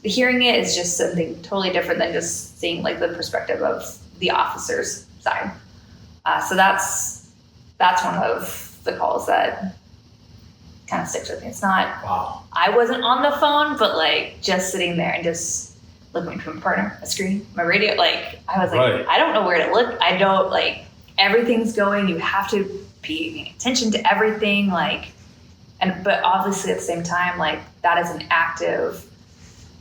hearing it is just something totally different than just seeing like the perspective of the officer's side. So that's one of the calls that kind of sticks with me. It's not, Wow. I wasn't on the phone, but like just sitting there and just looking to my partner, a screen, my radio, like I was like, Right. I don't know where to look. I don't, like, everything's going, you have to be paying attention to everything, like, but obviously at the same time, like that is an active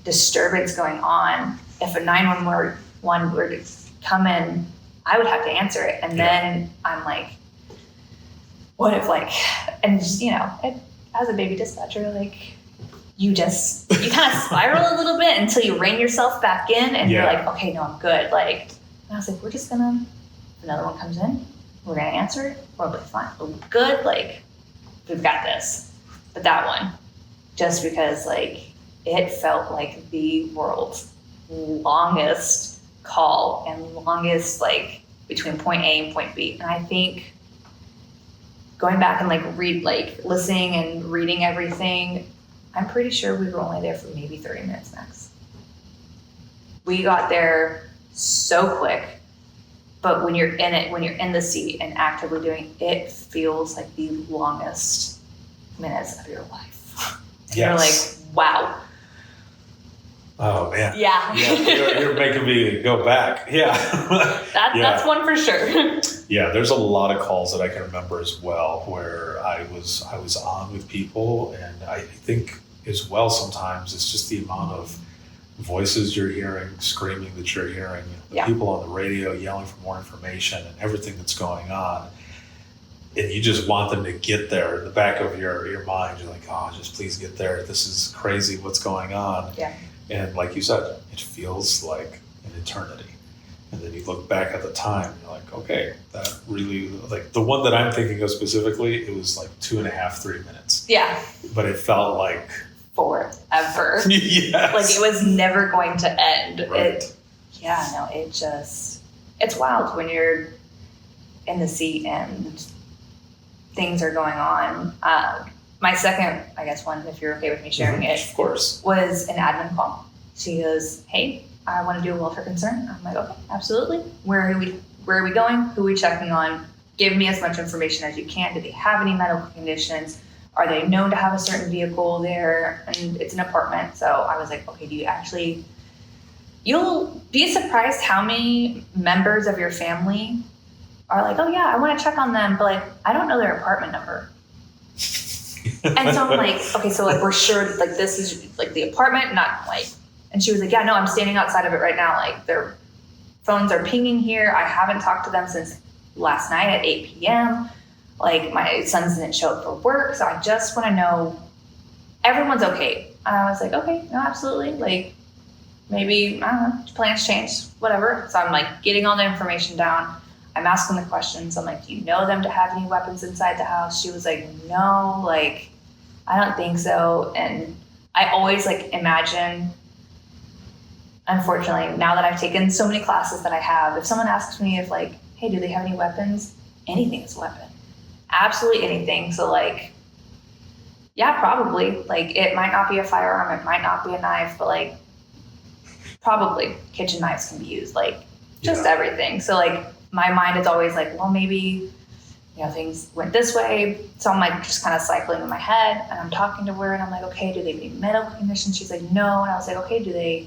disturbance going on. If a 911 were to come in, I would have to answer it. And then I'm like, what if like, and just, you know, as a baby dispatcher, like you kind of spiral a little bit until you rein yourself back in and you're like, okay, no, I'm good. Like, and I was like, another one comes in. we're going to answer it. We'll be fine. We'll be good. Like, we've got this. But that one, just because, like, it felt like the world's longest call and longest, like, between point A and point B. And I think going back and, like, listening and reading everything, I'm pretty sure we were only there for maybe 30 minutes max. We got there so quick. But when you're in it, when you're in the seat and actively doing it, it feels like the longest minutes of your life. Yes. You're like, wow. Oh man. Yeah. You're making me go back. Yeah. That's one for sure. Yeah, there's a lot of calls that I can remember as well where I was on with people, and I think as well sometimes it's just the amount of voices you're hearing, screaming that you're hearing, the people on the radio yelling for more information and everything that's going on. And you just want them to get there in the back of your mind. You're like, oh, just please get there. This is crazy what's going on. Yeah. And like you said, it feels like an eternity. And then you look back at the time and you're like, okay, that really, like the one that I'm thinking of specifically, it was like 2.5, 3 minutes. Yeah. But it felt like forever. Yes. Like it was never going to end. Right. It's wild when you're in the seat and things are going on. My second, I guess, one, if you're okay with me sharing it, of course, was an admin call. She goes, hey, I want to do a welfare concern. I'm like, okay, absolutely. Where are we going? Who are we checking on? Give me as much information as you can. Do they have any medical conditions? Are they known to have a certain vehicle there? And it's an apartment. So I was like, okay, you'll be surprised how many members of your family are like, oh yeah, I want to check on them, but like, I don't know their apartment number. And so I'm like, okay, so like, we're sure like this is like the apartment, not like, and she was like, yeah, no, I'm standing outside of it right now. Like their phones are pinging here. I haven't talked to them since last night at 8 p.m. Like my sons didn't show up for work. So I just want to know everyone's okay. And I was like, okay, no, absolutely. Like maybe, I don't know, plans change, whatever. So I'm like getting all the information down. I'm asking the questions. I'm like, do you know them to have any weapons inside the house? She was like, no, like, I don't think so. And I always like imagine, unfortunately, now that I've taken so many classes that I have, if someone asks me if like, hey, do they have any weapons? Anything is a weapon. Absolutely anything. So like, yeah, probably. Like it might not be a firearm, it might not be a knife, but like probably kitchen knives can be used, like just everything. So like my mind is always like, well, maybe, things went this way. So I'm like just kind of cycling in my head and I'm talking to her and I'm like, okay, do they have any medical conditions? She's like, no. And I was like, okay, do they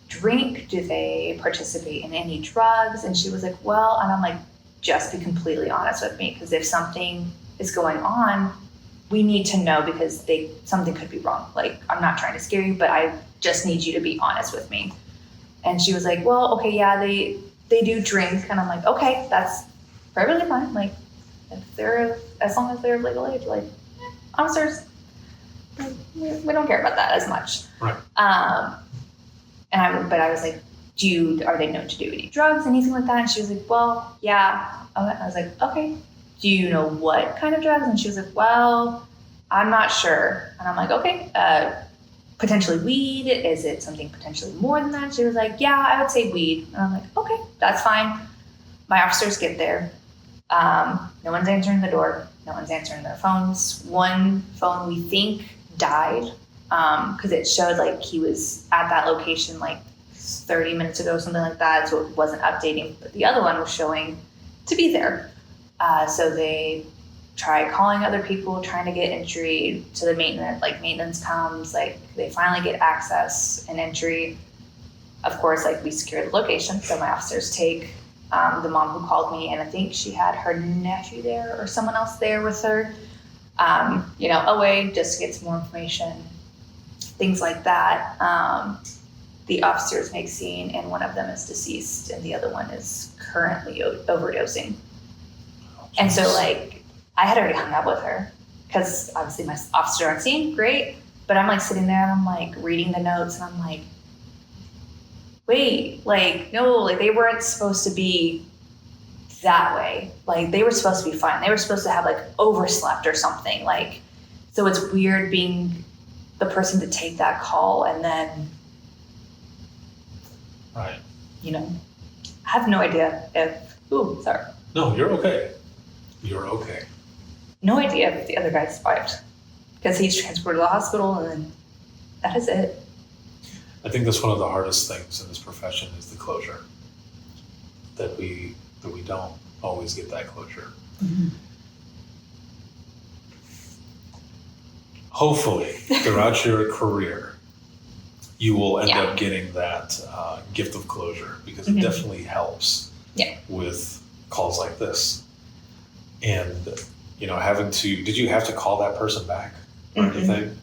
drink? Do they participate in any drugs? And she was like, well, and I'm like, just be completely honest with me, because if something is going on, we need to know, because something could be wrong. Like, I'm not trying to scare you, but I just need you to be honest with me. And she was like, well, okay, yeah, they do drink. And I'm like, okay, that's perfectly fine. Like, as long as they're of legal age, like, officers, we don't care about that as much. Right. But I was like, are they known to do any drugs, anything like that? And she was like, well, yeah. I was like, okay. Do you know what kind of drugs? And she was like, well, I'm not sure. And I'm like, okay, potentially weed. Is it something potentially more than that? She was like, yeah, I would say weed. And I'm like, okay, that's fine. My officers get there. No one's answering the door. No one's answering their phones. One phone we think died because it showed like he was at that location like 30 minutes ago, something like that. So it wasn't updating. But the other one was showing to be there. So they try calling other people, trying to get entry to the maintenance. Like maintenance comes, like they finally get access and entry. Of course, like we secure the location. So my officers take the mom who called me, and I think she had her nephew there or someone else there with her, away just to get some more information, things like that. The officers make scene, and one of them is deceased, and the other one is currently overdosing. And so, like, I had already hung up with her because obviously my officer on scene, great. But I'm like sitting there and I'm like reading the notes and I'm like, wait, like, no, like they weren't supposed to be that way. Like, they were supposed to be fine. They were supposed to have like overslept or something. Like, so it's weird being the person to take that call and then, Right. you know, I have no idea if, sorry. No, you're okay. You're okay. No idea if the other guy survived, because he's transported to the hospital, and then that is it. I think that's one of the hardest things in this profession is the closure. That we don't always get that closure. Mm-hmm. Hopefully, throughout your career, you will end Yeah. up getting that gift of closure, because Mhm. it definitely helps with calls like this. And, you know, did you have to call that person back or Mhm. anything?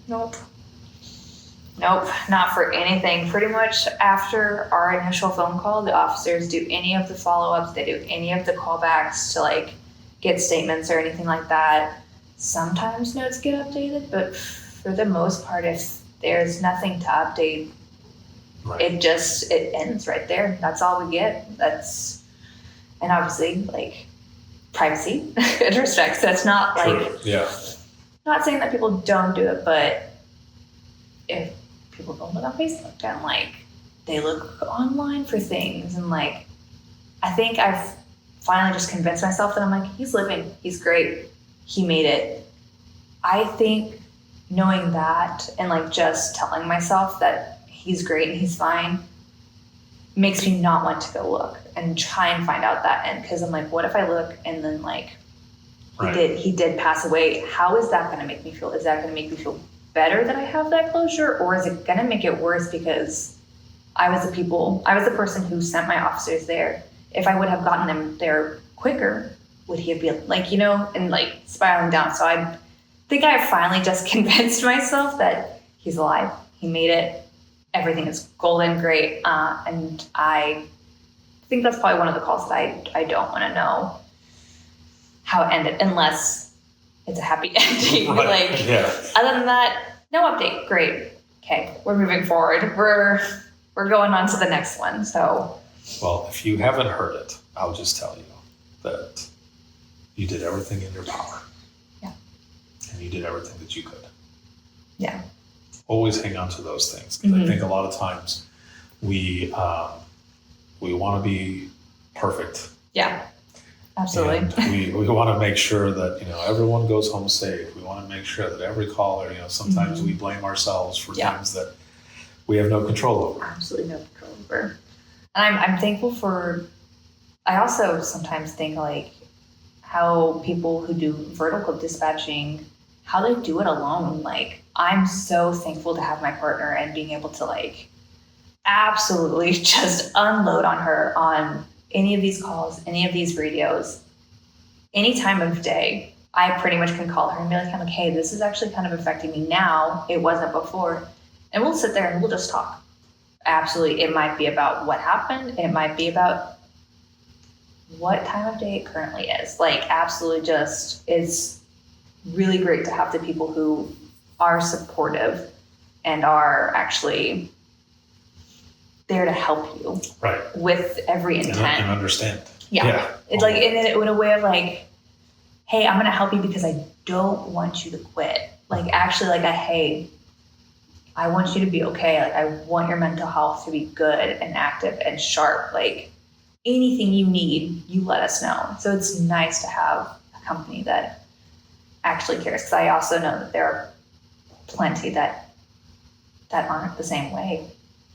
Nope, not for anything. Pretty much after our initial phone call, the officers do any of the follow-ups, they do any of the callbacks to like get statements or anything like that. Sometimes notes get updated, but for the most part, if there's nothing to update, Right. it ends right there. That's all we get. And obviously, like, privacy and respect. So it's not like, True. Yeah. not saying that people don't do it, but if people don't look on Facebook and like they look online for things, and like, I think I've finally just convinced myself that I'm like, he's living, he's great, he made it. I think knowing that and like just telling myself that he's great and he's fine makes me not want to go look and try and find out that end, because I'm like, what if I look and then like Right. he did pass away? How is that going to make me feel? Is that going to make me feel better that I have that closure, or is it going to make it worse because I was the person who sent my officers there? If I would have gotten them there quicker, would he have been like, you know, and like spiraling down? So I think I finally just convinced myself that he's alive. He made it. Everything is golden, great. And I think that's probably one of the calls that I don't want to know how it ended, unless it's a happy ending. Right. Like, Yeah. other than that, no update. Great. Okay, we're moving forward. We're going on to the next one. So, Well, if you haven't heard it, I'll just tell you that you did everything in your power. Yeah. And you did everything that you could. yeah. Always hang on to those things, because I Mhm. think a lot of times we want to be perfect. Yeah. Absolutely. And we want to make sure that, you know, everyone goes home safe. We want to make sure that every caller, you know, sometimes we blame ourselves for Yeah. things that we have no control over. Absolutely no control over. And I'm thankful for, I also sometimes think like how people who do vertical dispatching, how they do it alone. Like, I'm so thankful to have my partner and being able to like absolutely just unload on her on any of these calls, any of these radios, any time of day. I pretty much can call her and be like, I'm like, hey, this is actually kind of affecting me now. It wasn't before. And we'll sit there and we'll just talk. Absolutely. It might be about what happened. It might be about what time of day it currently is. Like, absolutely, just, it's really great to have the people who are supportive and are actually there to help you Right. with every And intent. understand. Yeah. It's like in a way of like, hey, I'm going to help you because I don't want you to quit. Like, actually, like, hey, I want you to be okay. Like, I want your mental health to be good and active and sharp. Like, anything you need, you let us know. So it's nice to have a company that actually cares. Because I also know that there are plenty that aren't the same way.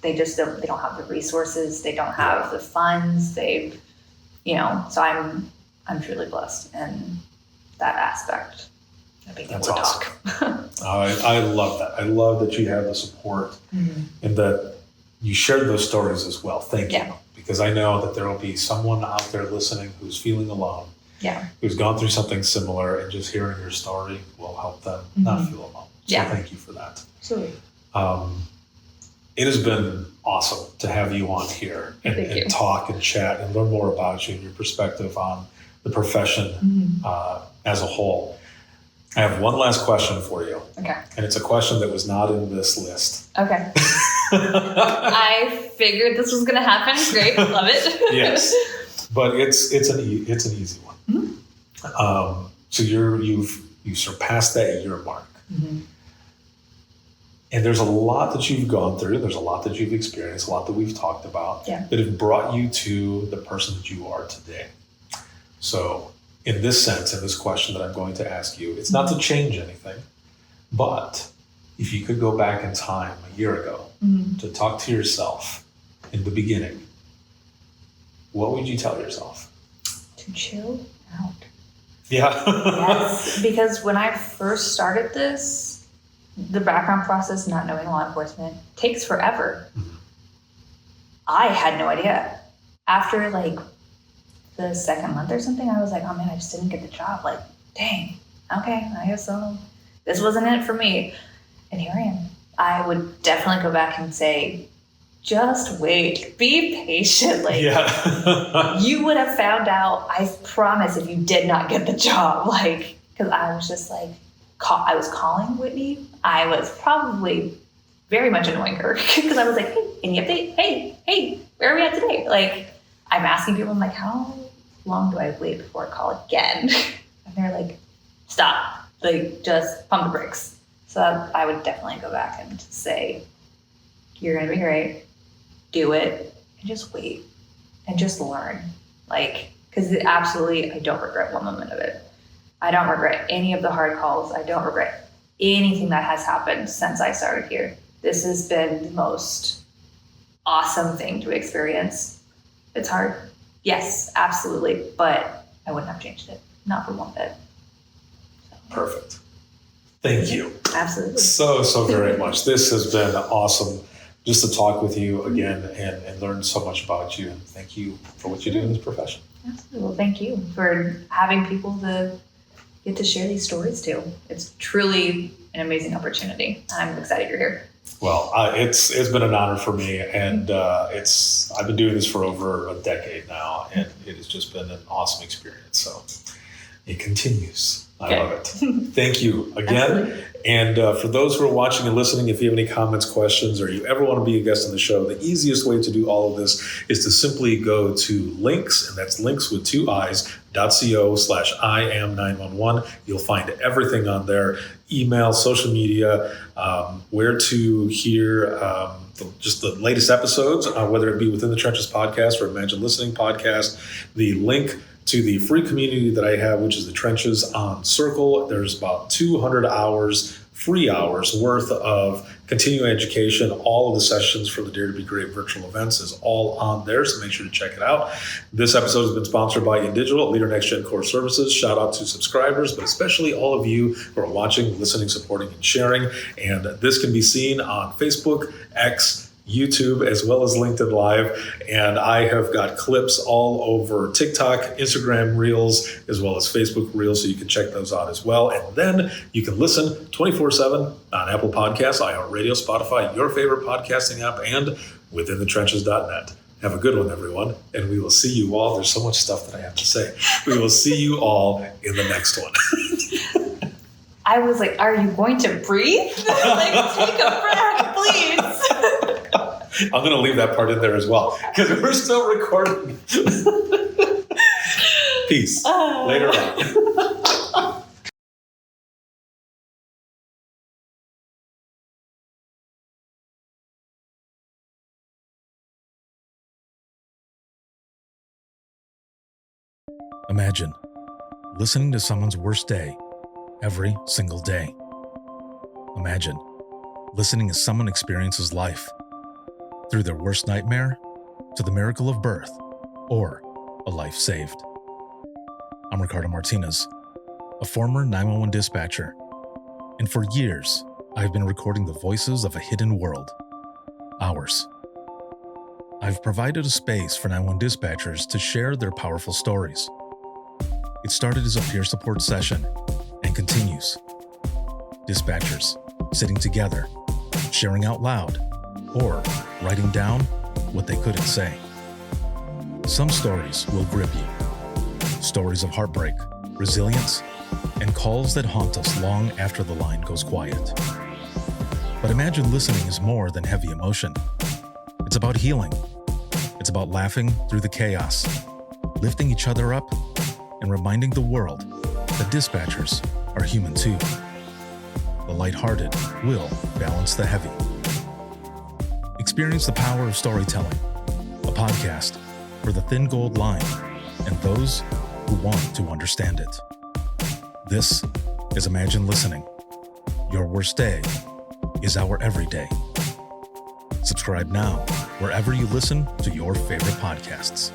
They just don't. They don't have the resources. They don't have the funds. They've, you know. So I'm truly blessed in that aspect. Of being able That's to awesome. talk. I love that. I love that you have the support and that you shared those stories as well. Thank you. Yeah. Because I know that there will be someone out there listening who's feeling alone, Yeah. who's gone through something similar, and just hearing your story will help them not feel alone. So Yeah. thank you for that. Absolutely. It has been awesome to have you on here Thank you. and talk and chat and learn more about you and your perspective on the profession as a whole. I have one last question for you. Okay. And it's a question that was not in this list. Okay. I figured this was going to happen. Great. Love it. Yes. but it's an easy one. Mm-hmm. So you've surpassed that year mark. Mm-hmm. And there's a lot that you've gone through. There's a lot that you've experienced, a lot that we've talked about that have brought you to the person that you are today. So in this sense, in this question that I'm going to ask you, it's not to change anything, but if you could go back in time a year ago to talk to yourself in the beginning, what would you tell yourself? To chill out. Yeah. Yes, because when I first started this, the background process, not knowing law enforcement, takes forever. Mm-hmm. I had no idea. After like the second month or something, I was like, oh man, I just didn't get the job. Like, dang, okay, I guess so. This wasn't it for me. And here I am. I would definitely go back and say, just wait, be patient. Like, you would have found out, I promise, if you did not get the job. Like, because I was just like, I was calling Whitney. I was probably very much annoying her because I was like, hey, any update? Hey, where are we at today? Like, I'm asking people, I'm like, how long do I wait before I call again? And they're like, stop, like, just pump the brakes. So I would definitely go back and say, you're going to be great. Do it and just wait and just learn. Like, because absolutely, I don't regret one moment of it. I don't regret any of the hard calls. I don't regret anything that has happened since I started here. This has been the most awesome thing to experience. It's hard. Yes, absolutely. But I wouldn't have changed it. Not for one bit. So. Perfect. Thank you. Absolutely. So very much. This has been awesome just to talk with you again and learn so much about you. And thank you for what you do in this profession. Absolutely. Well, thank you for having people to get to share these stories too. It's truly an amazing opportunity. I'm excited you're here. Well, it's been an honor for me, and I've been doing this for over a decade now, and it has just been an awesome experience. So it continues. I love it. Thank you again. Absolutely. And for those who are watching and listening, if you have any comments, questions, or you ever want to be a guest on the show, the easiest way to do all of this is to simply go to links, and that's links with 2 i's.co/IAM911. You'll find everything on there: email, social media, where to hear just the latest episodes, whether it be Within the Trenches podcast or Imagine Listening podcast, the link to the free community that I have, which is the Trenches on Circle. There's about 200 hours, free hours worth of continuing education. All of the sessions for the Dare to Be Great virtual events is all on there, so make sure to check it out. This episode has been sponsored by InDigital, Leader Next Gen Core Services. Shout out to subscribers, but especially all of you who are watching, listening, supporting, and sharing. And this can be seen on Facebook, X, YouTube, as well as LinkedIn Live. And I have got clips all over TikTok, Instagram Reels, as well as Facebook Reels, so you can check those out as well. And then you can listen 24/7 on Apple Podcasts, iHeartRadio, Spotify, your favorite podcasting app, and withinthetrenches.net. Have a good one, everyone. And we will see you all. There's so much stuff that I have to say. We will see you all in the next one. I was like, are you going to breathe? Like, take a breath, please. I'm going to leave that part in there as well, because we're still recording. Peace. Later on. Imagine listening to someone's worst day every single day. Imagine listening as someone experiences life, through their worst nightmare to the miracle of birth or a life saved. I'm Ricardo Martinez, a former 911 dispatcher, and for years, I've been recording the voices of a hidden world, ours. I've provided a space for 911 dispatchers to share their powerful stories. It started as a peer support session and continues. Dispatchers sitting together, sharing out loud, or writing down what they couldn't say. Some stories will grip you. Stories of heartbreak, resilience, and calls that haunt us long after the line goes quiet. But Imagine Listening is more than heavy emotion. It's about healing. It's about laughing through the chaos. lifting each other up and reminding the world that dispatchers are human too. The lighthearted will balance the heavy. Experience the power of storytelling, a podcast for the thin gold line and those who want to understand it. This is Imagine Listening. Your worst day is our everyday. Subscribe now wherever you listen to your favorite podcasts.